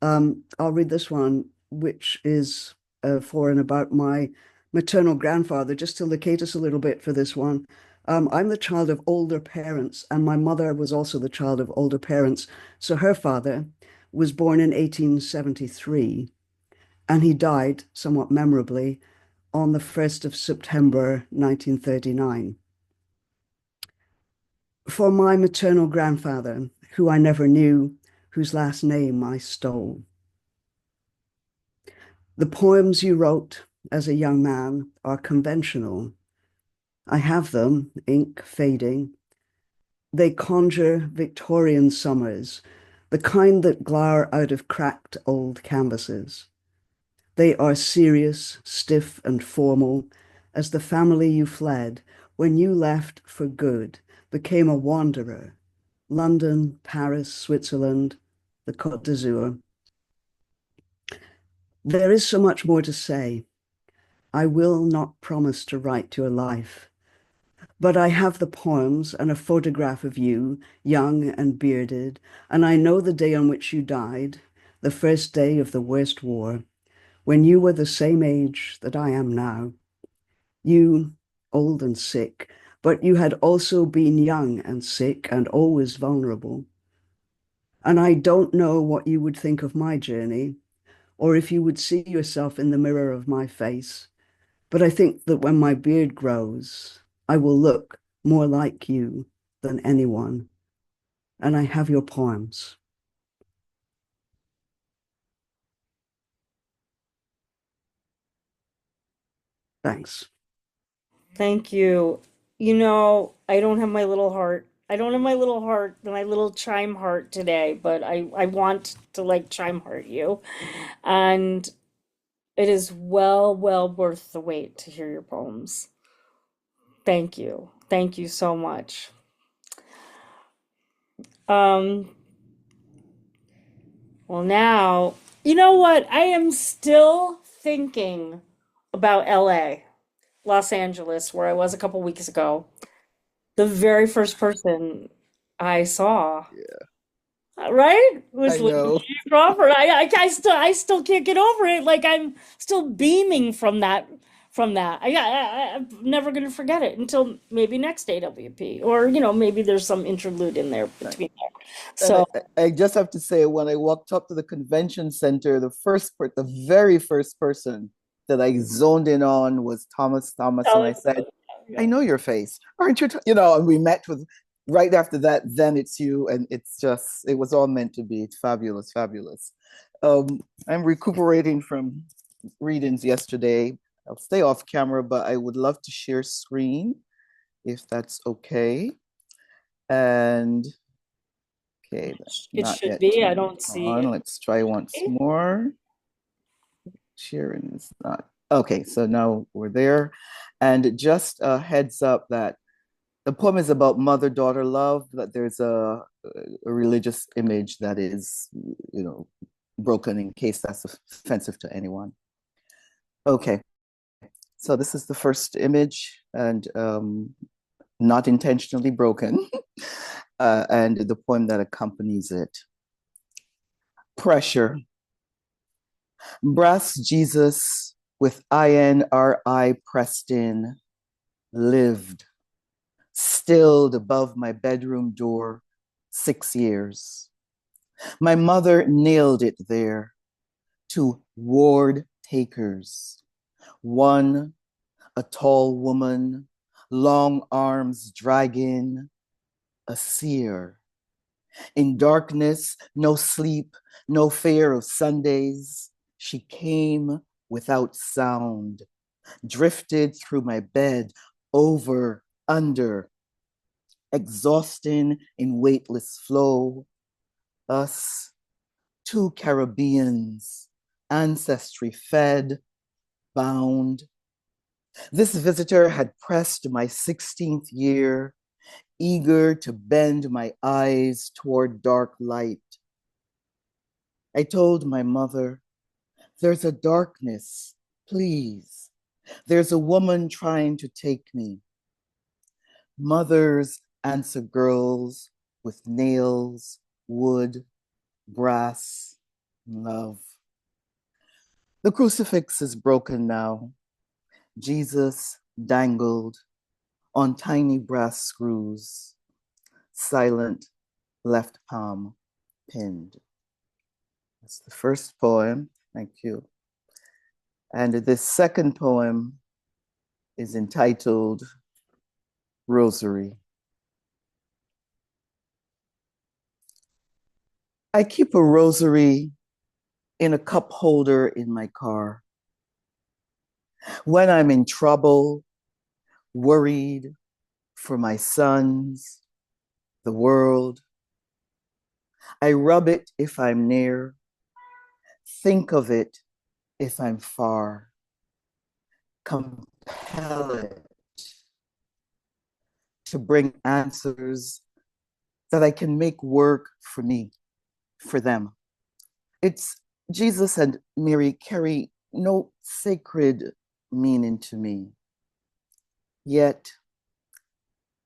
I'll read this one, which is for and about my maternal grandfather, just to locate us a little bit for this one. I'm the child of older parents, and my mother was also the child of older parents. So her father was born in 1873, and he died somewhat memorably on the 1st of September, 1939. For my maternal grandfather, who I never knew, whose last name I stole. The poems you wrote as a young man are conventional. I have them, ink fading. They conjure Victorian summers, the kind that glower out of cracked old canvases. They are serious, stiff, and formal, as the family you fled when you left for good, became a wanderer. London, Paris, Switzerland, the Côte d'Azur. There is so much more to say. I will not promise to write your life, but I have the poems and a photograph of you, young and bearded, and I know the day on which you died, the first day of the worst war, when you were the same age that I am now. You, old and sick, but you had also been young and sick and always vulnerable. And I don't know what you would think of my journey, or if you would see yourself in the mirror of my face. But I think that when my beard grows, I will look more like you than anyone. And I have your poems. Thanks. Thank you. You know, I don't have my little heart. I don't have my little heart, my little chime heart today, but I want to like chime heart you. And it is well worth the wait to hear your poems. Thank you. Thank you so much. Um, well now, you know what? I am still thinking about LA, Los Angeles, where I was a couple weeks ago. The very first person I saw, right, was I Lynda know. VE Crawford. I still can't get over it. Like I'm still beaming from that. I'm never gonna forget it until maybe next AWP, or maybe there's some interlude in there between there. And So I just have to say, when I walked up to the convention center, the very first person that I zoned in on was Thomas, and I said, I know your face, aren't you? And we met with right after that. Then it's you, and it was all meant to be. It's fabulous, fabulous. I'm recuperating from readings yesterday. I'll stay off camera, but I would love to share screen if that's okay. And okay, that's it not should yet be. I turned don't see on. it. Let's try once more. Sharing is not okay. So now we're there, and just a heads up that the poem is about mother-daughter love. That there's a religious image that is, broken in case that's offensive to anyone. Okay, so this is the first image, and not intentionally broken, and the poem that accompanies it. Pressure. Brass Jesus with INRI pressed in, lived, stilled above my bedroom door, 6 years. My mother nailed it there to ward takers. One, a tall woman, long arms dragging, a seer. In darkness, no sleep, no fear of Sundays, she came without sound, drifted through my bed, over, under, exhausting in weightless flow. Us, two Caribbeans, ancestry fed, bound. This visitor had pressed my 16th year, eager to bend my eyes toward dark light. I told my mother, there's a darkness, please. There's a woman trying to take me. Mothers answer girls with nails, wood, brass, love. The crucifix is broken now. Jesus dangled on tiny brass screws, silent left palm pinned. That's the first poem. Thank you. And this second poem is entitled Rosary. I keep a rosary in a cup holder in my car. When I'm in trouble, worried for my sons, the world, I rub it if I'm near, think of it if I'm far, compel it to bring answers that I can make work for me, for them. It's Jesus and Mary carry no sacred meaning to me. Yet,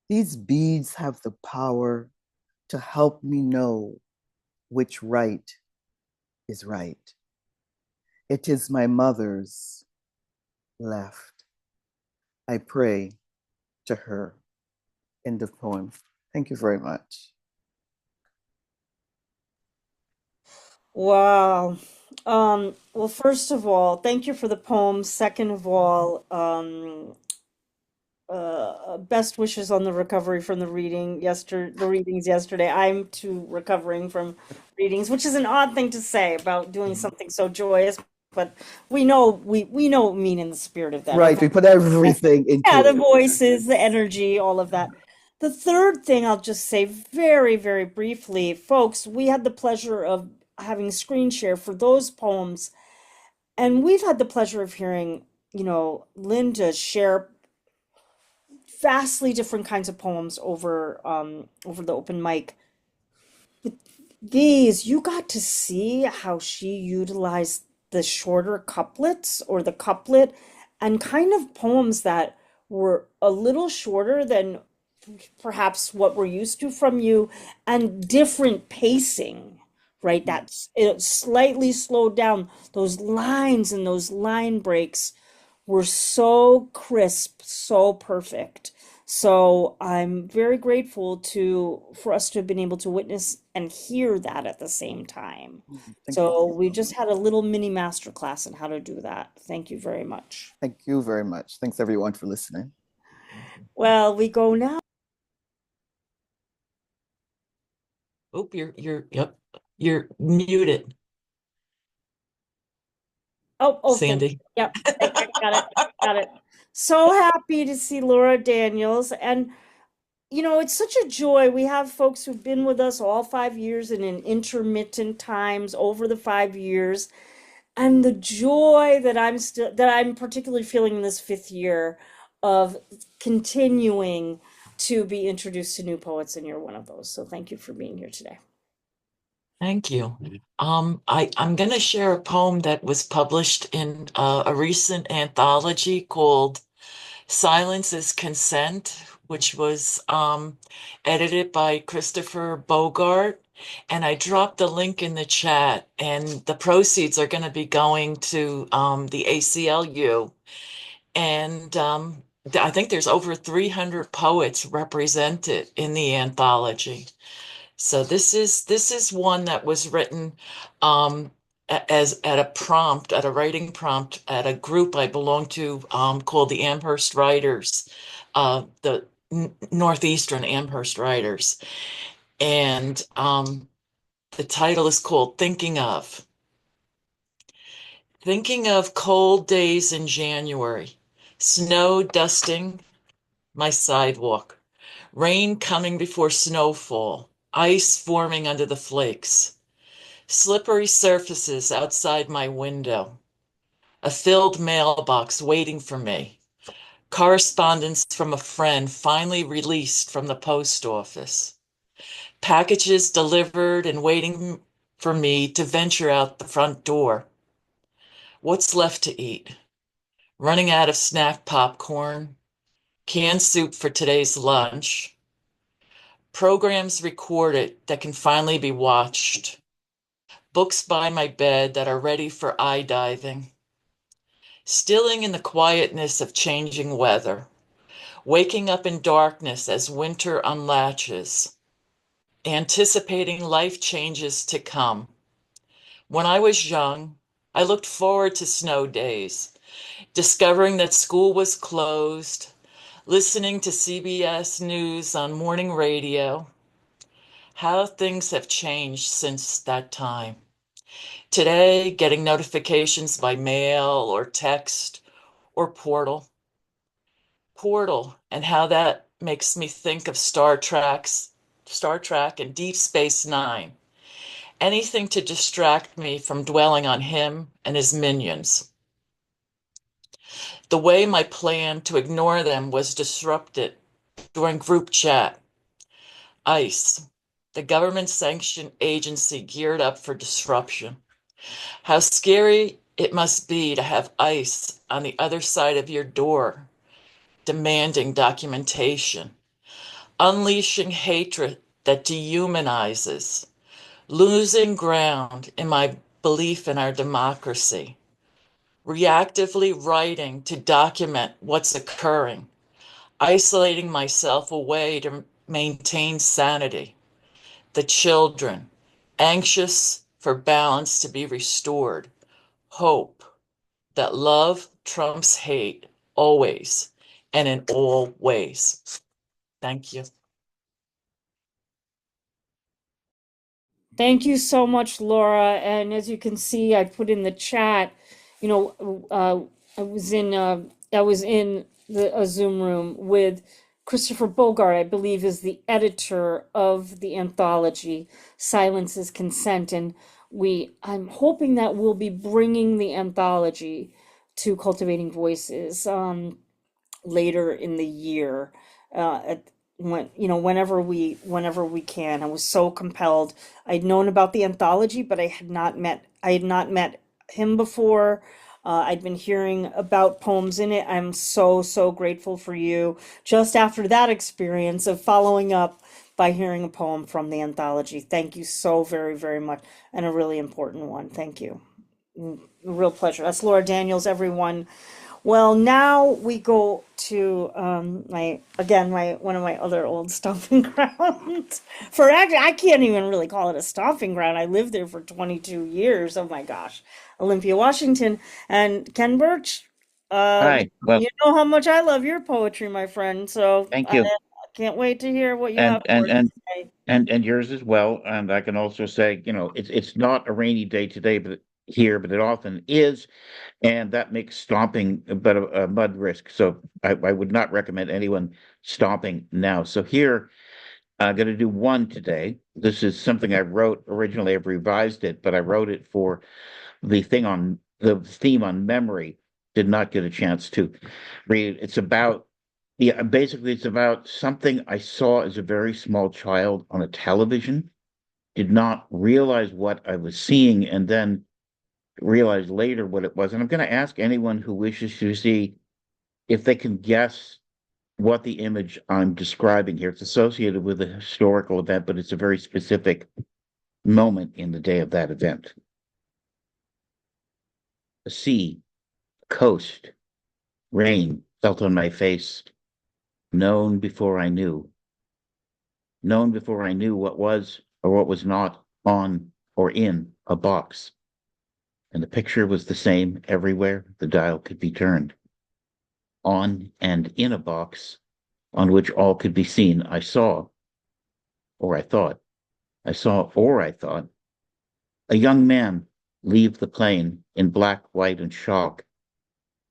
these beads have the power to help me know which right is right. It is my mother's left. I pray to her. End of poem. Thank you very much. Wow. Well, first of all, thank you for the poem. Second of all, best wishes on the recovery from the readings yesterday. I'm too recovering from readings, which is an odd thing to say about doing something so joyous, but we know we know what we mean in the spirit of that. Right, we put everything into yeah, the it. voices, the energy, all of that. The third thing I'll just say very, very briefly, folks, we had the pleasure of having screen share for those poems, and we've had the pleasure of hearing, Lynda share vastly different kinds of poems over the open mic. But these, you got to see how she utilized the shorter couplets or the couplet and kind of poems that were a little shorter than perhaps what we're used to from you, and different pacing, right? That's it slightly slowed down. Those lines and those line breaks were so crisp, so perfect. So I'm very grateful for us to have been able to witness and hear that at the same time. So we just had a little mini masterclass on how to do that. Thank you very much. Thank you very much. Thanks everyone for listening. Well, we go now. Oh, you're muted. Oh, Sandy. Yep, got it. So happy to see Laura Daniels. And, it's such a joy. We have folks who've been with us all 5 years and in intermittent times over the 5 years. And the joy that I'm particularly feeling in this 5th year of continuing to be introduced to new poets, and you're one of those. So thank you for being here today. Thank you. I'm going to share a poem that was published in a recent anthology called Silence is Consent, which was edited by Christopher Bogart. And I dropped the link in the chat, and the proceeds are going to be going to the ACLU. And I think there's over 300 poets represented in the anthology. So this is one that was written as at a writing prompt at a group I belong to called the Amherst Writers, the Northeastern Amherst Writers. And the title is called Thinking of. Thinking of cold days in January, snow dusting my sidewalk, rain coming before snowfall, ice forming under the flakes, slippery surfaces outside my window, a filled mailbox waiting for me, correspondence from a friend finally released from the post office, packages delivered and waiting for me to venture out the front door. What's left to eat? Running out of snack popcorn, canned soup for today's lunch, programs recorded that can finally be watched, books by my bed that are ready for eye diving, stilling in the quietness of changing weather, waking up in darkness as winter unlatches, anticipating life changes to come. When I was young, I looked forward to snow days, discovering that school was closed, listening to CBS News on morning radio. How things have changed since that time. Today, getting notifications by mail or text or portal. And how that makes me think of Star Trek and Deep Space Nine. Anything to distract me from dwelling on him and his minions. The way my plan to ignore them was disrupted during group chat. ICE, the government-sanctioned agency geared up for disruption. How scary it must be to have ICE on the other side of your door, demanding documentation, unleashing hatred that dehumanizes, losing ground in my belief in our democracy, reactively writing to document what's occurring, isolating myself away to maintain sanity, the children, anxious for balance to be restored, hope that love trumps hate always and in all ways. Thank you. Thank you so much, Laura. And as you can see, I put in the chat, you know, I was in a Zoom room with Christopher Bogart, I believe is the editor of the anthology, Silence is Consent. And I'm hoping that we'll be bringing the anthology to Cultivating Voices later in the year. Whenever we can. I was so compelled. I'd known about the anthology, but I had not met him before. I'd been hearing about poems in it. I'm so grateful for you. Just after that experience of following up by hearing a poem from the anthology. Thank you so very much, and a really important one. Thank you. A real pleasure. That's Laura Daniels, everyone. Well, now we go to one of my other old stomping grounds. I can't even really call it a stomping ground. I lived there for 22 years. Oh my gosh, Olympia, Washington, and Ken Burch. Hi. Well, You know how much I love your poetry, my friend. So thank you. I can't wait to hear what you have for us today. And yours as well. And I can also say, it's not a rainy day today, but it often is, and that makes stomping a mud risk. So I would not recommend anyone stomping now. So here, I'm going to do one today. This is something I wrote originally. I've revised it, but I wrote it for the theme on memory. Did not get a chance to read it. Basically, it's about something I saw as a very small child on a television, did not realize what I was seeing, and then realized later what it was. And I'm going to ask anyone who wishes to see if they can guess what the image I'm describing here. It's associated with a historical event, but it's a very specific moment in the day of that event. A sea, coast, rain felt on my face. Known before I knew what was or what was not on or in a box. And the picture was the same everywhere the dial could be turned. On and in a box on which all could be seen, I saw, or I thought, a young man leave the plane in black, white, and chalk.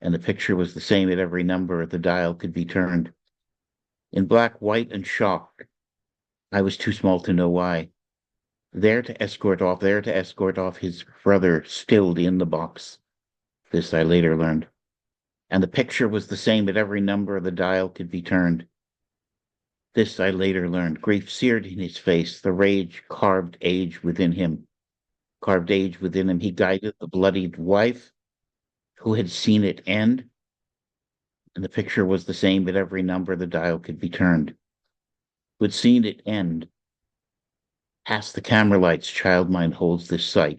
And the picture was the same at every number the dial could be turned. In black, white, and chalk. I was too small to know why. There to escort off his brother stilled in the box. This I later learned. And the picture was the same at every number the dial could be turned. This I later learned. Grief seared in his face, the rage carved age within him. He guided the bloodied wife who had seen it end. And the picture was the same at every number the dial could be turned. Who had seen it end. Past the camera lights, child mind holds this sight.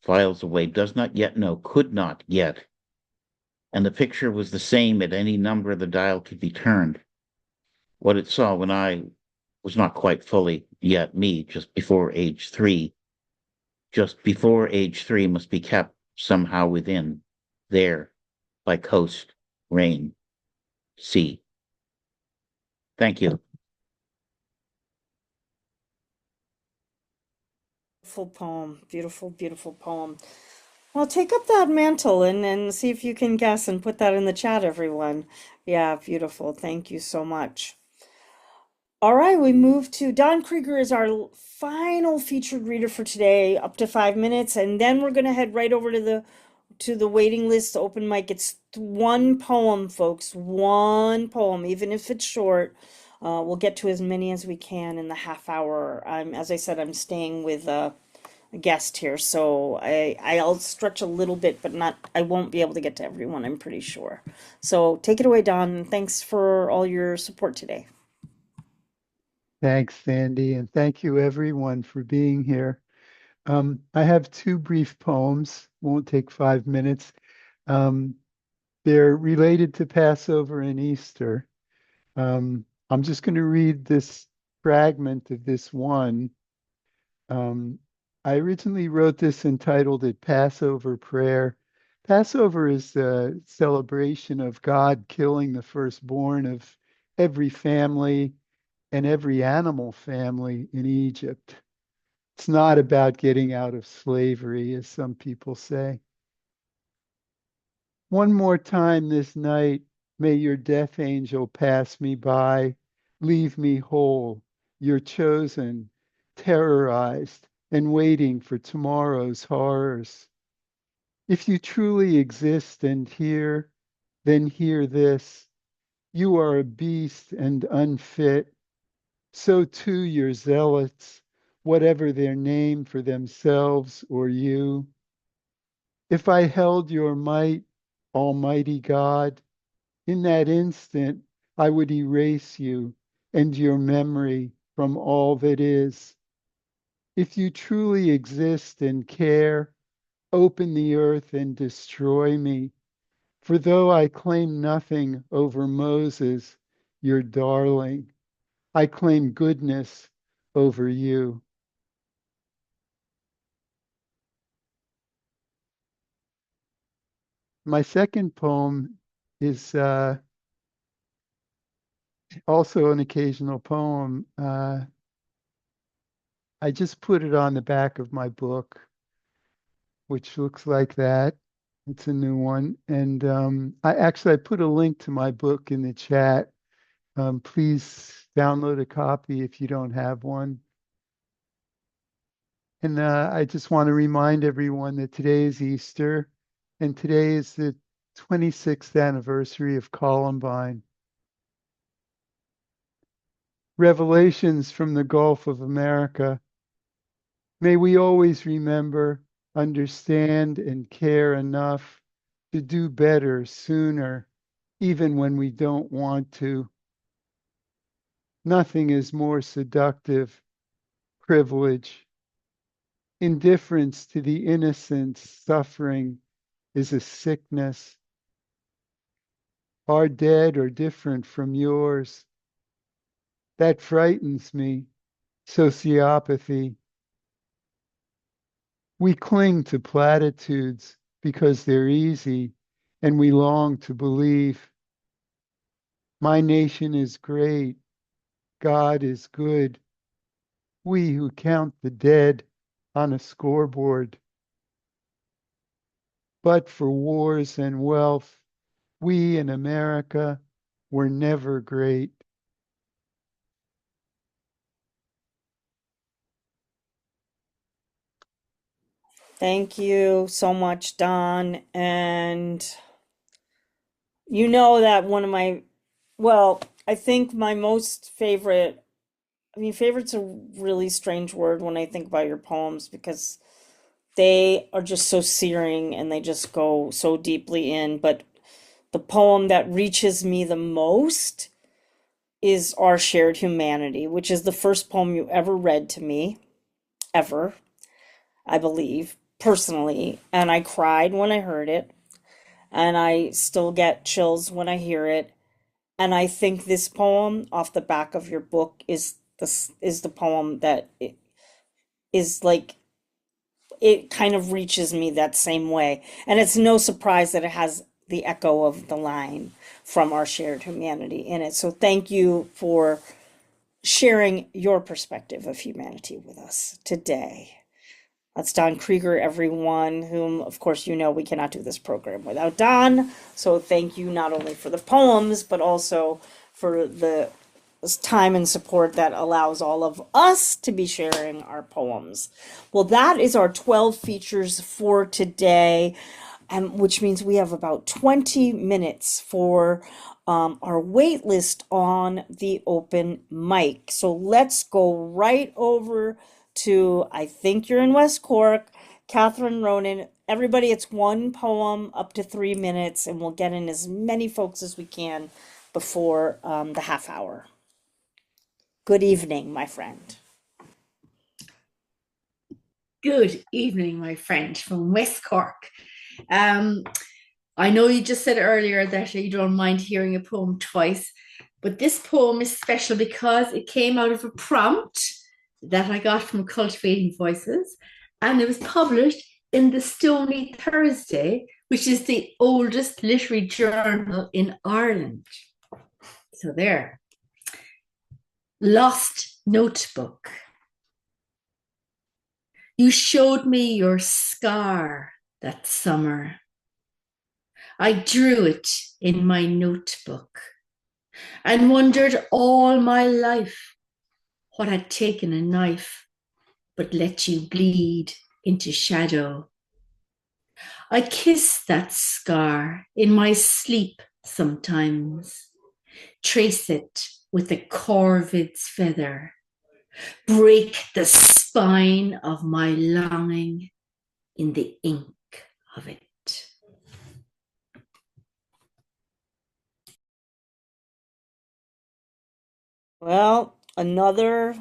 files away, does not yet know, could not yet. And the picture was the same at any number the dial could be turned. What it saw when I was not quite fully yet me, just before age 3. Just before age 3 must be kept somehow within, there, by coast, rain, sea. Thank you. Beautiful poem. Beautiful, beautiful poem. Well, take up that mantle and see if you can guess and put that in the chat, everyone. Yeah, beautiful. Thank you so much. All right, we move to Don Krieger is our final featured reader for today, up to 5 minutes, and then we're gonna head right over to the waiting list, open mic. It's one poem, folks, one poem, even if it's short. We'll get to as many as we can in the half hour. As I said, I'm staying with a guest here, so I'll stretch a little bit, but I won't be able to get to everyone, I'm pretty sure. So take it away, Don. Thanks for all your support today. Thanks, Sandy, and thank you everyone for being here. I have 2 brief poems, won't take 5 minutes. They're related to Passover and Easter. I'm just going to read this fragment of this one. I originally wrote this entitled it Passover Prayer. Passover is the celebration of God killing the firstborn of every family and every animal family in Egypt. It's not about getting out of slavery, as some people say. One more time this night, may your death angel pass me by, leave me whole, your chosen, terrorized, and waiting for tomorrow's horrors. If you truly exist and hear, then hear this. You are a beast and unfit. So too your zealots, whatever their name for themselves or you. If I held your might, Almighty God, in that instant I would erase you and your memory from all that is. If you truly exist and care, open the earth and destroy me. For though I claim nothing over Moses, your darling, I claim goodness over you. My second poem is also an occasional poem. I just put it on the back of my book, which looks like that. It's a new one. And I put a link to my book in the chat. Please download a copy if you don't have one. And I just want to remind everyone that today is Easter, and today is the 26th anniversary of Columbine. Revelations from the Gulf of America. May we always remember, understand, and care enough to do better sooner, even when we don't want to. Nothing is more seductive, privilege. Indifference to the innocent suffering is a sickness. Our dead are different from yours. That frightens me, sociopathy. We cling to platitudes because they're easy, and we long to believe. My nation is great. God is good. We who count the dead on a scoreboard. But for wars and wealth, we in America were never great. Thank you so much, Don. And you know that one of my, well, I think my most favorite, favorite's a really strange word when I think about your poems because they are just so searing and they just go so deeply in. But the poem that reaches me the most is Our Shared Humanity, which is the first poem you ever read to me, ever, I believe. personally, and I cried when I heard it, and I still get chills when I hear it. And I think this poem off the back of your book is the poem that is like it kind of reaches me that same way. And it's no surprise that it has the echo of the line from Our Shared Humanity in it. So thank you for sharing your perspective of humanity with us today. That's Don Krieger, everyone, whom, of course, we cannot do this program without Don. So thank you not only for the poems, but also for the time and support that allows all of us to be sharing our poems. Well, that is our 12 features for today, which means we have about 20 minutes for our wait list on the open mic. So let's go right over to, I think you're in West Cork, Catherine, Ronan. Everybody, it's one poem up to 3 minutes, and we'll get in as many folks as we can before the half hour. Good evening, my friend. Good evening, my friend from West Cork. I know you just said earlier that you don't mind hearing a poem twice, but this poem is special because it came out of a prompt that I got from Cultivating Voices, and it was published in the Stony Thursday, which is the oldest literary journal in Ireland. So there. Lost Notebook. You showed me your scar that summer. I drew it in my notebook and wondered all my life what had taken a knife but let you bleed into shadow. I kiss that scar in my sleep sometimes, trace it with a corvid's feather, break the spine of my longing in the ink of it. Well, another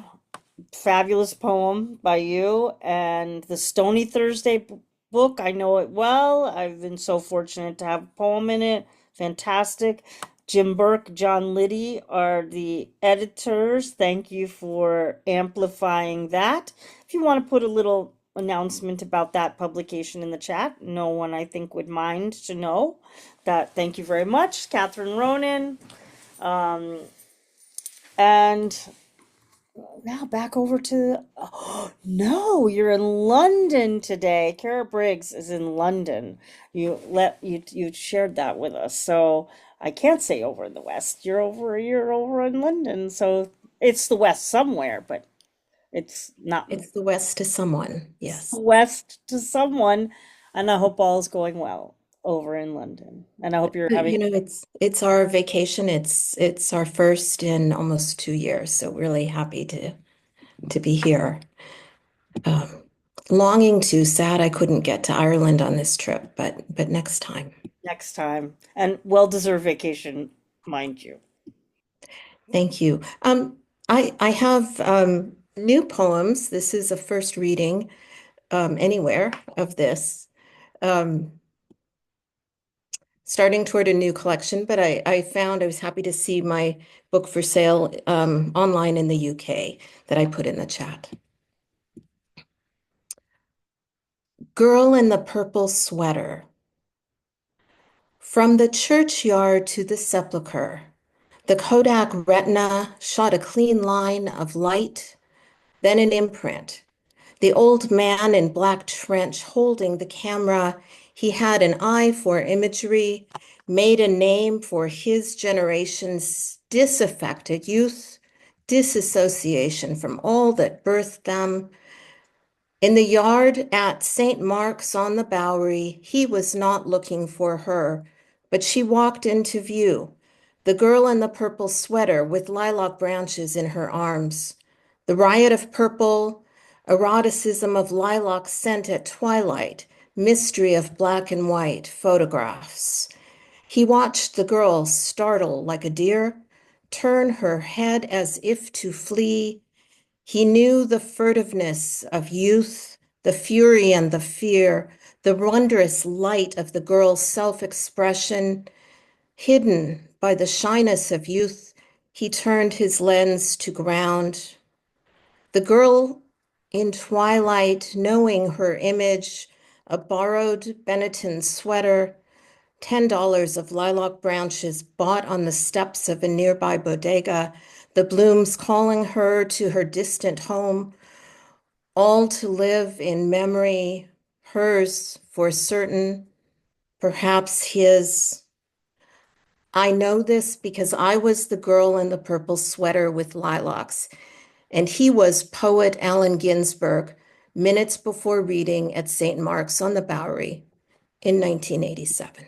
fabulous poem by you, and the Stony Thursday book, I know it well. I've been so fortunate to have a poem in it. Fantastic. Jim Burke, John Liddy are the editors. Thank you for amplifying that. If you want to put a little announcement about that publication in the chat, no one I think would mind to know that. Thank you very much, Catherine, Ronan. And now back over to, no, you're in London today. Kara Briggs is in London. You shared that with us. So I can't say over in the West. You're over in London. So it's the West somewhere, but it's not. It's the West to someone. Yes. West to someone. And I hope all's going well over in London. And I hope you're having. It's our vacation. It's our first in almost 2 years. So really happy to be here. Longing to, sad I couldn't get to Ireland on this trip, but next time. Next time. And well-deserved vacation, mind you. Thank you. I have new poems. This is a first reading anywhere of this. Starting toward a new collection, but I was happy to see my book for sale online in the UK that I put in the chat. Girl in the Purple Sweater. From the churchyard to the sepulchre, the Kodak retina shot a clean line of light, then an imprint. The old man in black trench holding the camera, he had an eye for imagery, made a name for his generation's disaffected youth, disassociation from all that birthed them. In the yard at St. Mark's on the Bowery, he was not looking for her, but she walked into view, the girl in the purple sweater with lilac branches in her arms. The riot of purple, eroticism of lilac scent at twilight, mystery of black and white photographs. He watched the girl startle like a deer, turn her head as if to flee. He knew the furtiveness of youth, the fury and the fear, the wondrous light of the girl's self-expression. Hidden by the shyness of youth, he turned his lens to ground. The girl in twilight, knowing her image, a borrowed Benetton sweater, $10 of lilac branches bought on the steps of a nearby bodega, the blooms calling her to her distant home, all to live in memory, hers for certain, perhaps his. I know this because I was the girl in the purple sweater with lilacs, and he was poet Allen Ginsberg minutes before reading at St. Mark's on the Bowery in 1987.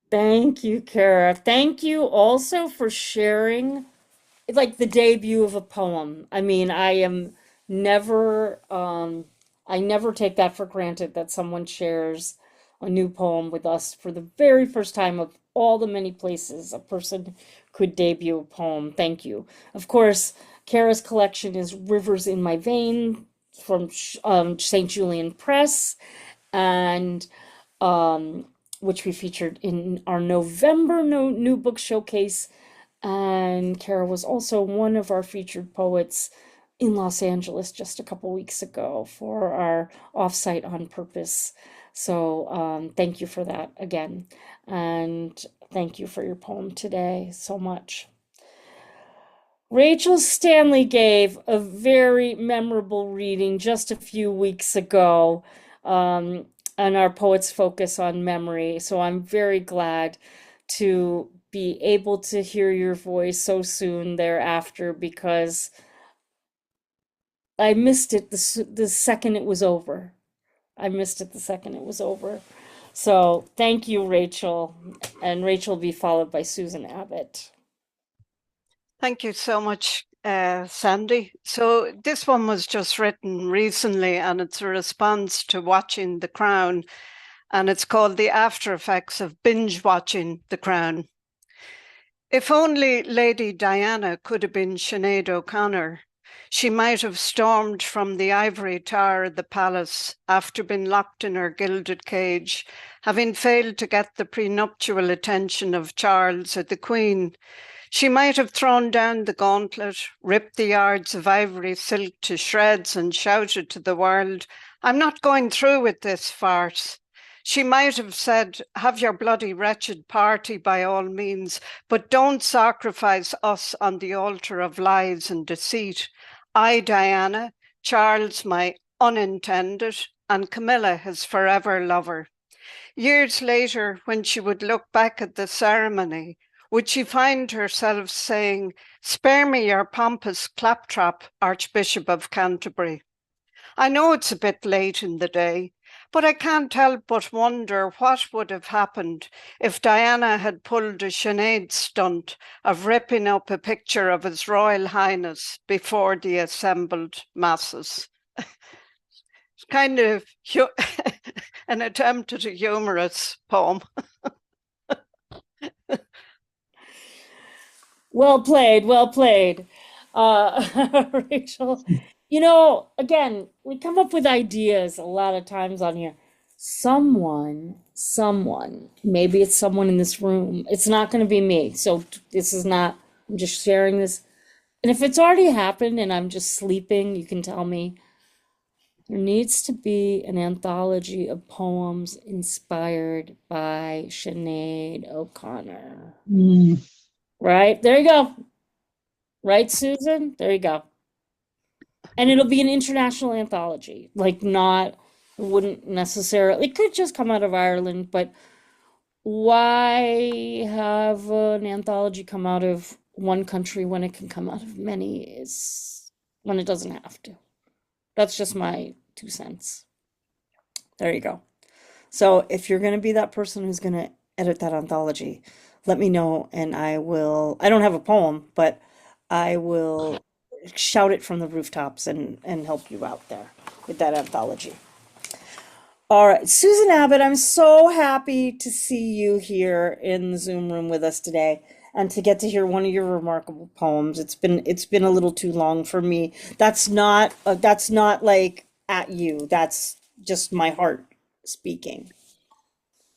Thank you, Kara. Thank you also for sharing like the debut of a poem. I mean, I never take that for granted that someone shares a new poem with us for the very first time of all the many places a person could debut a poem. Thank you. Of course, Kara's collection is Rivers in My Vein from St. Julian Press, and which we featured in our November new book showcase. And Kara was also one of our featured poets in Los Angeles just a couple weeks ago for our offsite on purpose. So thank you for that again. And thank you for your poem today so much. Rachael Stanley gave a very memorable reading just a few weeks ago on our Poets Focus on Memory. So I'm very glad to be able to hear your voice so soon thereafter, because I missed it the second it was over. I missed it the second it was over. So thank you, Rachael. And Rachael will be followed by Susan Abbott. Thank you so much, Sandy. So this one was just written recently, and it's a response to watching The Crown, and it's called The After Effects of Binge Watching The Crown. If only Lady Diana could have been Sinead O'Connor, she might have stormed from the ivory tower of the palace after being locked in her gilded cage, having failed to get the prenuptial attention of Charles or the Queen. She might have thrown down the gauntlet, ripped the yards of ivory silk to shreds, and shouted to the world, "I'm not going through with this farce." She might have said, "Have your bloody wretched party by all means, but don't sacrifice us on the altar of lies and deceit. I, Diana, Charles my unintended, and Camilla his forever lover." Years later, when she would look back at the ceremony, would she find herself saying, "Spare me your pompous claptrap, Archbishop of Canterbury"? I know it's a bit late in the day, but I can't help but wonder what would have happened if Diana had pulled a Sinead stunt of ripping up a picture of His Royal Highness before the assembled masses. It's kind of an attempt at a humorous poem. Well played, well played. Rachael, you know, again, we come up with ideas a lot of times on here. Someone, maybe it's someone in this room. It's not going to be me. So this is not, I'm just sharing this. And if it's already happened and I'm just sleeping, you can tell me. There needs to be an anthology of poems inspired by Sinead O'Connor. Right? There you go. Right, Susan? There you go. And it'll be an international anthology. Like it wouldn't necessarily, it could just come out of Ireland, but why have an anthology come out of one country when it can come out of many when it doesn't have to? That's just my 2 cents. There you go. So if you're going to be that person who's going to edit that anthology, let me know and I don't have a poem, but I will shout it from the rooftops and help you out there with that anthology. All right, Susan Abbott, I'm so happy to see you here in the Zoom room with us today. and to get to hear one of your remarkable poems. It's been a little too long for me. That's not like at you. That's just my heart speaking.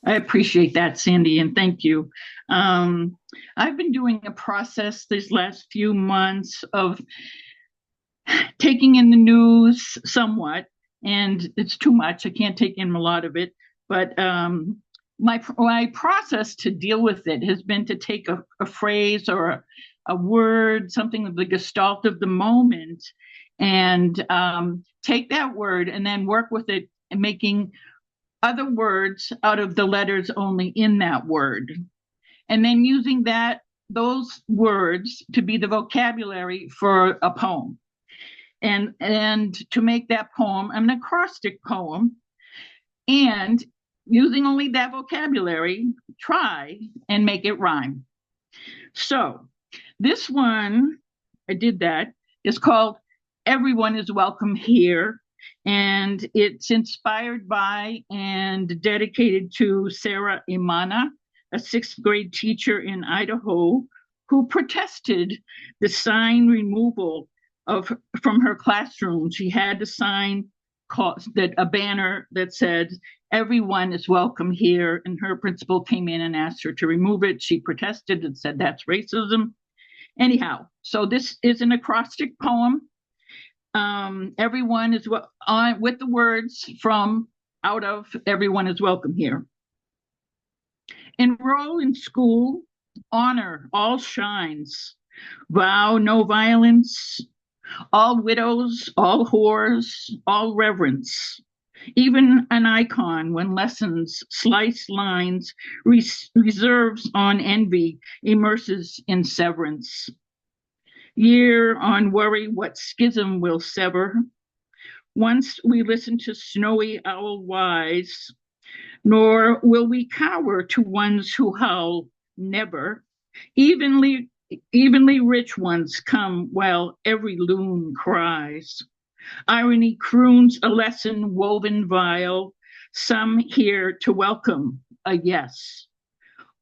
I appreciate that, Sandy, and thank you. I've been doing a process these last few months of taking in the news somewhat, and it's too much. I can't take in a lot of it, but my process to deal with it has been to take a phrase or a word, something of the gestalt of the moment, and take that word and then work with it and making other words out of the letters only in that word, and then using those words to be the vocabulary for a poem, and to make that poem an acrostic poem, and using only that vocabulary, try and make it rhyme. So this one, I did that, is called Everyone is Welcome Here. And it's inspired by and dedicated to Sarah Imana, a 6th grade teacher in Idaho, who protested the sign removal from her classroom. She had a sign a banner that said, "Everyone is welcome here," and her principal came in and asked her to remove it. She protested and said that's racism. Anyhow, so this is an acrostic poem. Everyone is with the words from out of Everyone is Welcome Here. Enroll in school, honor all shines, vow no violence, all widows, all whores, all reverence. Even an icon when lessons slice lines, reserves on envy, immerses in severance. Year on worry what schism will sever. Once we listen to snowy owl wise, nor will we cower to ones who howl never. Evenly rich ones come while every loon cries. Irony croons a lesson woven vile, some here to welcome a yes.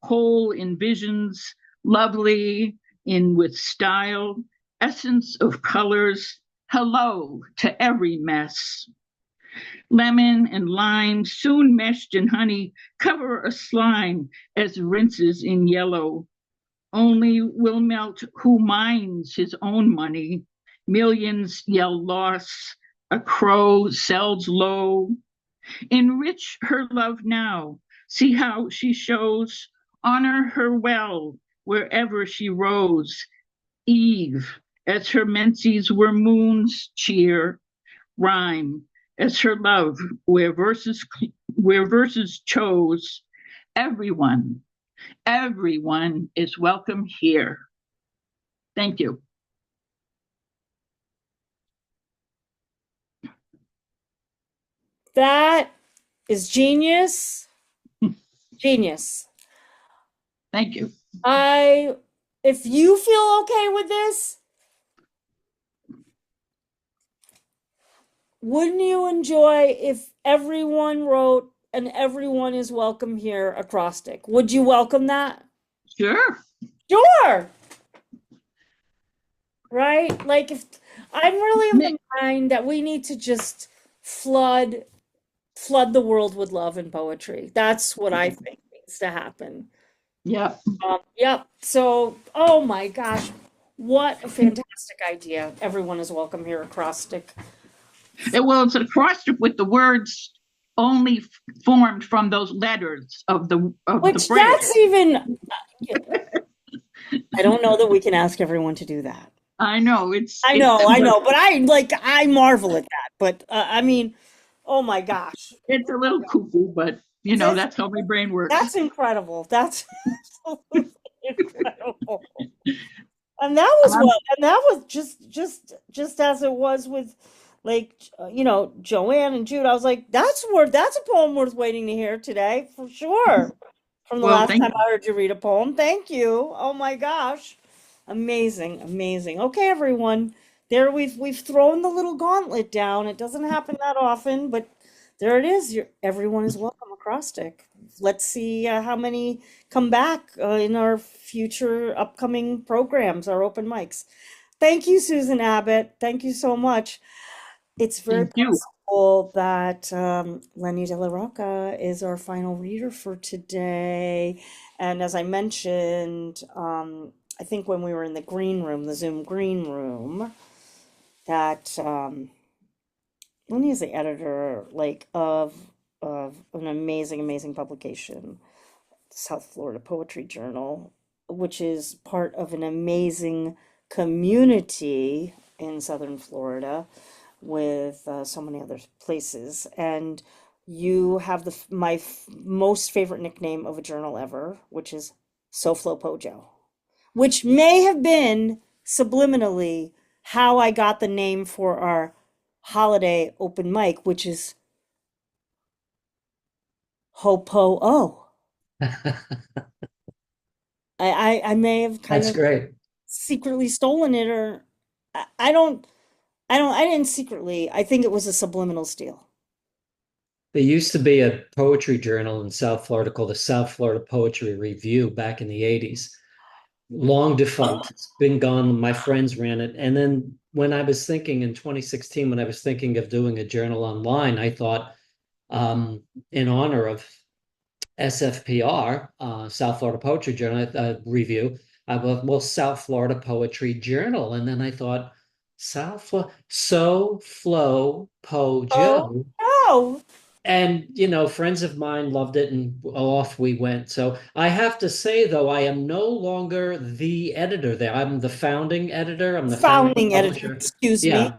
Whole in visions, lovely with style, essence of colors, hello to every mess. Lemon and lime soon meshed in honey cover a slime as rinses in yellow. Only will melt who minds his own money. Millions yell loss, a crow sells low. Enrich her love now, see how she shows, honor her well wherever she rose. Eve, as her menses were moons cheer, rhyme as her love where verses chose. Everyone is welcome here. Thank you. That is genius. Genius. Thank you. If you feel okay with this, wouldn't you enjoy if everyone wrote an "Everyone is Welcome Here" acrostic? Would you welcome that? Sure. Sure. Right? Like, if I'm really of the mind that we need to just flood the world with love and poetry. That's what I think needs to happen. Yep. Yep. So, oh my gosh, what a fantastic idea. Everyone is welcome here acrostic. Well, it's an acrostic with the words only formed from those letters of the Which the that's even I don't know that we can ask everyone to do that. I know, I know, but I marvel at that. But I mean, oh my gosh. It's a little cuckoo, but you know, that's how my brain works. That's incredible. That's absolutely incredible. And that was just as it was with, like, Joanne and Jude. I was like, that's a poem worth waiting to hear today, for sure. From the last time I heard you read a poem. Thank you. Oh my gosh. Amazing, amazing. Okay, everyone. There we've thrown the little gauntlet down. It doesn't happen that often, but there it is. Everyone is welcome acrostic. let's see how many come back in our future upcoming programs, our open mics. Thank you, Susan Abbott. Thank you so much. It's very Thank you. possible that Lenny DellaRocca is our final reader for today. And as I mentioned, I think when we were in the green room, the Zoom green room, that Lenny is the editor of an amazing publication, South Florida Poetry Journal, which is part of an amazing community in Southern Florida with so many other places. And you have my most favorite nickname of a journal ever, which is SoFlo Pojo, which may have been subliminally how I got the name for our holiday open mic, which is Ho-Po-O. I may have kind That's of great. secretly stolen it, or I didn't secretly. I think it was a subliminal steal. There used to be a poetry journal in South Florida called the South Florida Poetry Review back in the 80s. Long defunct. It's been gone. My friends ran it. And then when I was thinking in 2016, when I was thinking of doing a journal online, I thought in honor of SFPR, South Florida Poetry Journal Review, I thought, well, South Florida Poetry Journal. And then I thought, SoFlo Pojo. Oh. And, friends of mine loved it, and off we went. So I have to say, though, I am no longer the editor there. I'm the founding editor. I'm the founding editor. publisher. Excuse me.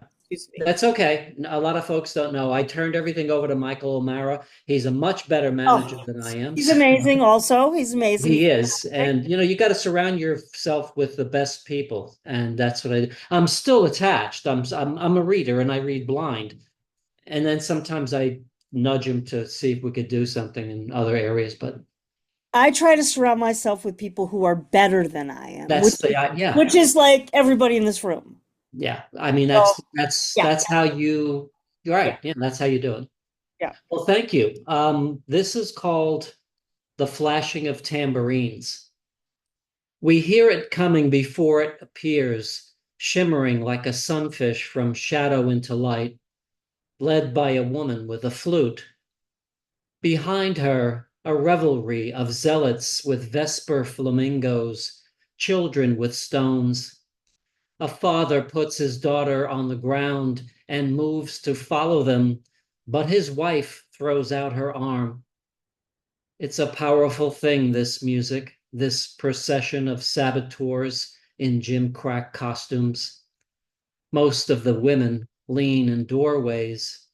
That's okay. A lot of folks don't know. I turned everything over to Michael O'Mara. He's a much better manager than I am. He's amazing also. He's amazing. He is. And, you got to surround yourself with the best people. And that's what I do. I'm still attached. I'm a reader, and I read blind. And then sometimes I nudge him to see if we could do something in other areas, but I try to surround myself with people who are better than I am. Yeah. Which is like everybody in this room. Yeah. I mean, that's how you're right. Yeah, that's how you do it. Yeah. Well, thank you. This is called The Flashing of Tambourines. We hear it coming before it appears, shimmering like a sunfish from shadow into light, led by a woman with a flute. Behind her, a revelry of zealots with vesper flamingos, children with stones. A father puts his daughter on the ground and moves to follow them, but his wife throws out her arm. It's a powerful thing, this music, this procession of saboteurs in gimcrack costumes. Most of the women lean in doorways.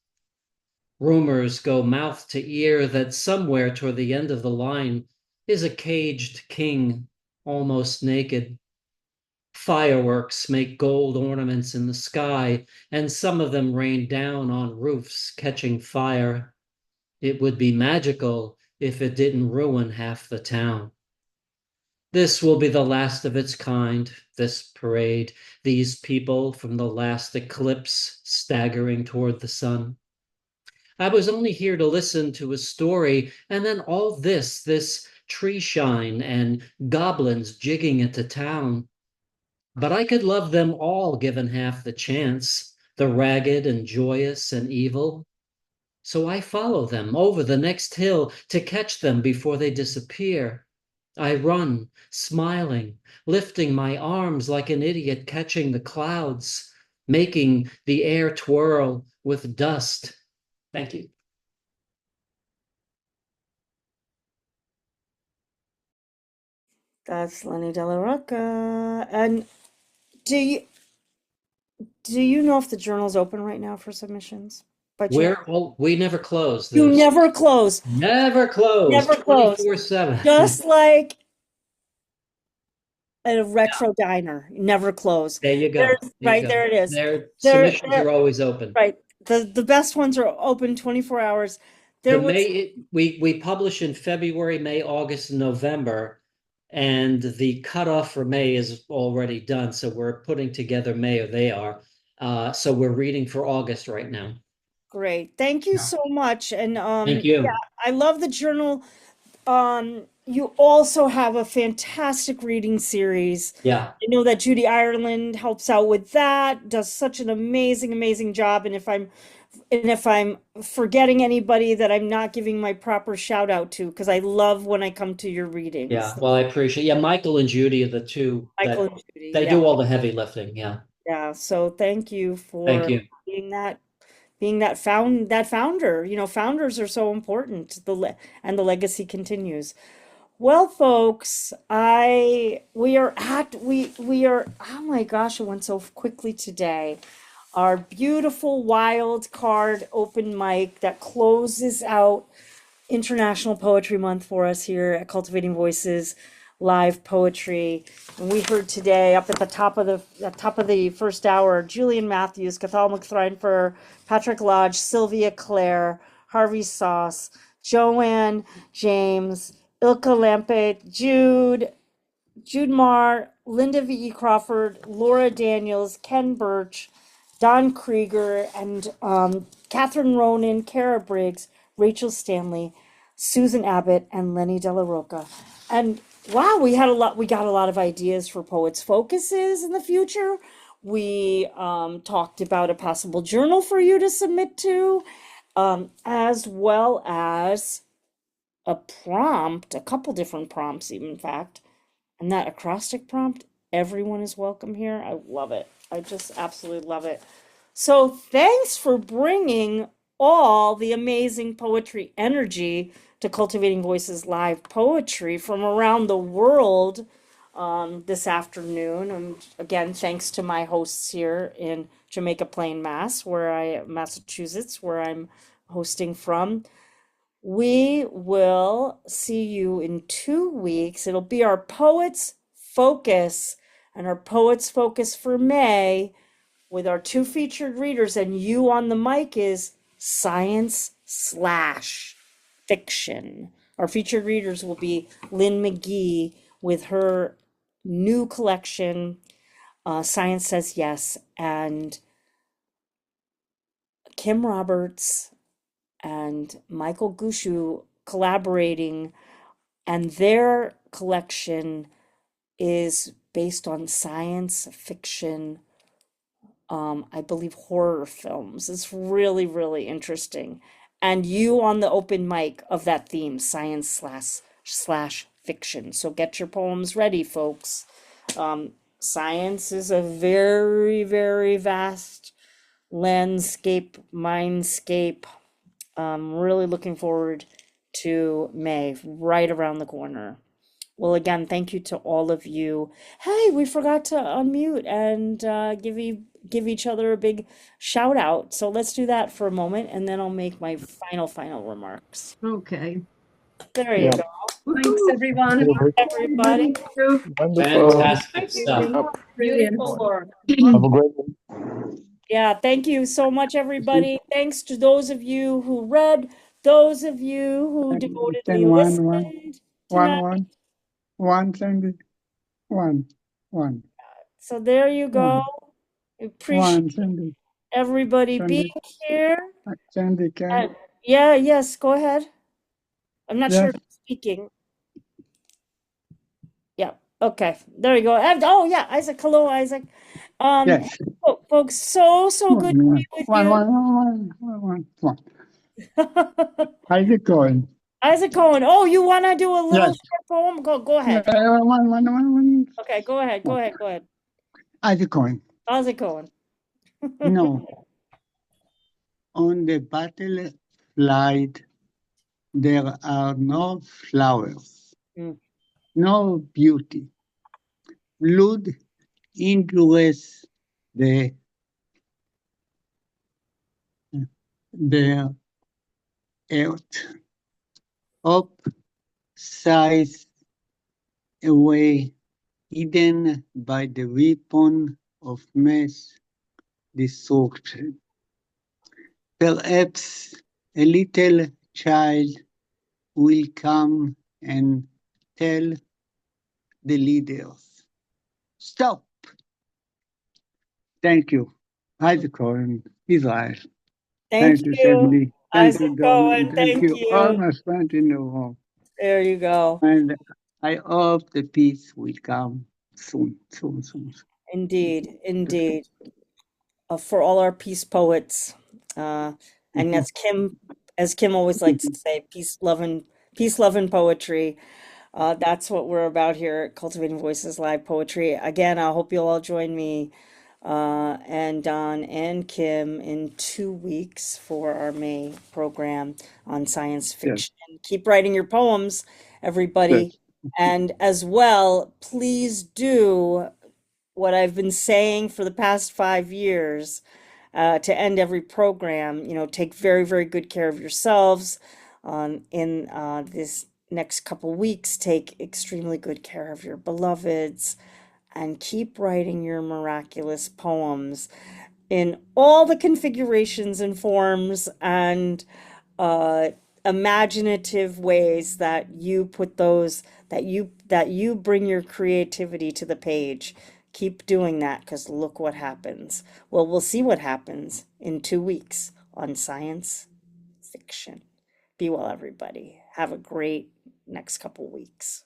Rumors go mouth to ear that somewhere toward the end of the line is a caged king, almost naked. Fireworks make gold ornaments in the sky, and some of them rain down on roofs, catching fire. It would be magical if it didn't ruin half the town. This will be the last of its kind, this parade, these people from the last eclipse staggering toward the sun. I was only here to listen to a story, and then all this tree shine and goblins jigging into town. But I could love them all given half the chance, the ragged and joyous and evil. So I follow them over the next hill to catch them before they disappear. I run, smiling, lifting my arms like an idiot catching the clouds, making the air twirl with dust. Thank you. That's Lenny DellaRocca. And do you know if the journal's open right now for submissions? We never close. You never close. Never close. Never close. 24/7. Just like at a retro diner, never close. There you go. There it is. Submissions are always open. Right. The best ones are open 24 hours. We publish in February, May, August, and November, and the cutoff for May is already done. So we're putting together May, or they are. So we're reading for August right now. Great. Thank you so much. And thank you. Yeah, I love the journal. you also have a fantastic reading series. Yeah. I know that Judy Ireland helps out with that, does such an amazing job. And if I'm forgetting anybody that I'm not giving my proper shout out to, because I love when I come to your readings. Yeah, well, I appreciate. Yeah, Michael and Judy are the two Michael that and Judy, they yeah. do all the heavy lifting. Yeah. Yeah, so thank you for Thank you. being that founder. You know, founders are so important. And the legacy continues. Well, folks, we are, oh my gosh, it went so quickly today. Our beautiful wild card open mic that closes out International Poetry Month for us here at Cultivating Voices live poetry. And we heard today up at the top of the first hour, Julian Matthews, Cathal MacThréinfhir, Patrick Lodge, Sylvia Clare, Harvey Soss, Joanne James, Eelke Lampe, Jude Marr, Lynda VE Crawford, Laura Daniels, Ken Burch, Don Krieger, and Catherine Ronan, Kara Briggs, Rachael Stanley, Susan Abbott, and Lenny DellaRocca. And wow, we got a lot of ideas for Poets Focuses in the future. We talked about a possible journal for you to submit to, as well as a prompt, a couple different prompts, even in fact. And that acrostic prompt, everyone is welcome here. I love it. I just absolutely love it. So thanks for bringing all the amazing poetry energy to Cultivating Voices live poetry from around the world this afternoon. And again, thanks to my hosts here in Jamaica Plain, Massachusetts, where I'm hosting from. We will see you in 2 weeks. It'll be our Poets Focus, and our Poets Focus for May with our 2 featured readers, and you on the mic is science/fiction. Our featured readers will be Lynn McGee with her new collection, Science Says Yes, and Kim Roberts and Michael Gushu collaborating, and their collection is based on science fiction, I believe horror films. It's really interesting. And you on the open mic of that theme, science/slash fiction. So get your poems ready, folks. Science is a very vast landscape, mindscape. Really looking forward to May, right around the corner. Well, again, thank you to all of you. Hey, we forgot to unmute and give each other a big shout out. So let's do that for a moment, and then I'll make my final remarks. Okay. There you go. Thanks, everyone. Everybody. Fantastic stuff. Beautiful. Have a great one. Yeah, thank you so much, everybody. Thanks to those of you who read, those of you who devotedly listened tonight. One, Sandy. One. So there you go. Appreciate Sandy. everybody being here. Sandy, can Yes, go ahead. I'm not sure if you're speaking. Yeah, okay. There you go. Oh yeah, Isaac. Hello, Isaac. Yes. Folks, so good to be with you. One. Isaac Cohen. Isaac Cohen. Oh, you want to do a little short poem? Go ahead. One. Okay, go ahead. Isaac Cohen. Isaac Cohen. No. On the battle flight, there are no flowers, no beauty. Blood injures the earth. Up, size, away, hidden by the weapon of mass destruction. Perhaps a little child will come and tell the leaders, stop. Thank you. Isaac Cohen, Israel. Thank you, Sandy. Thank Isaac you, Cohen. Donald. Thank you. All my friends in the room. There you go. And I hope the peace will come soon, soon, soon. Indeed, indeed. For all our peace poets, and as Kim always likes to say, peace, love, and poetry. That's what we're about here at Cultivating Voices Live Poetry. Again, I hope you'll all join me and Don and Kim in 2 weeks for our May program on science fiction. Keep writing your poems, everybody. And as well, please do what I've been saying for the past 5 years to end every program. Take very, very good care of yourselves. In this next couple weeks, take extremely good care of your beloveds and keep writing your miraculous poems in all the configurations and forms and imaginative ways that you put those, that you bring your creativity to the page. Keep doing that, because look what happens. Well, we'll see what happens in 2 weeks on science fiction. Be well, everybody. Have a great next couple weeks.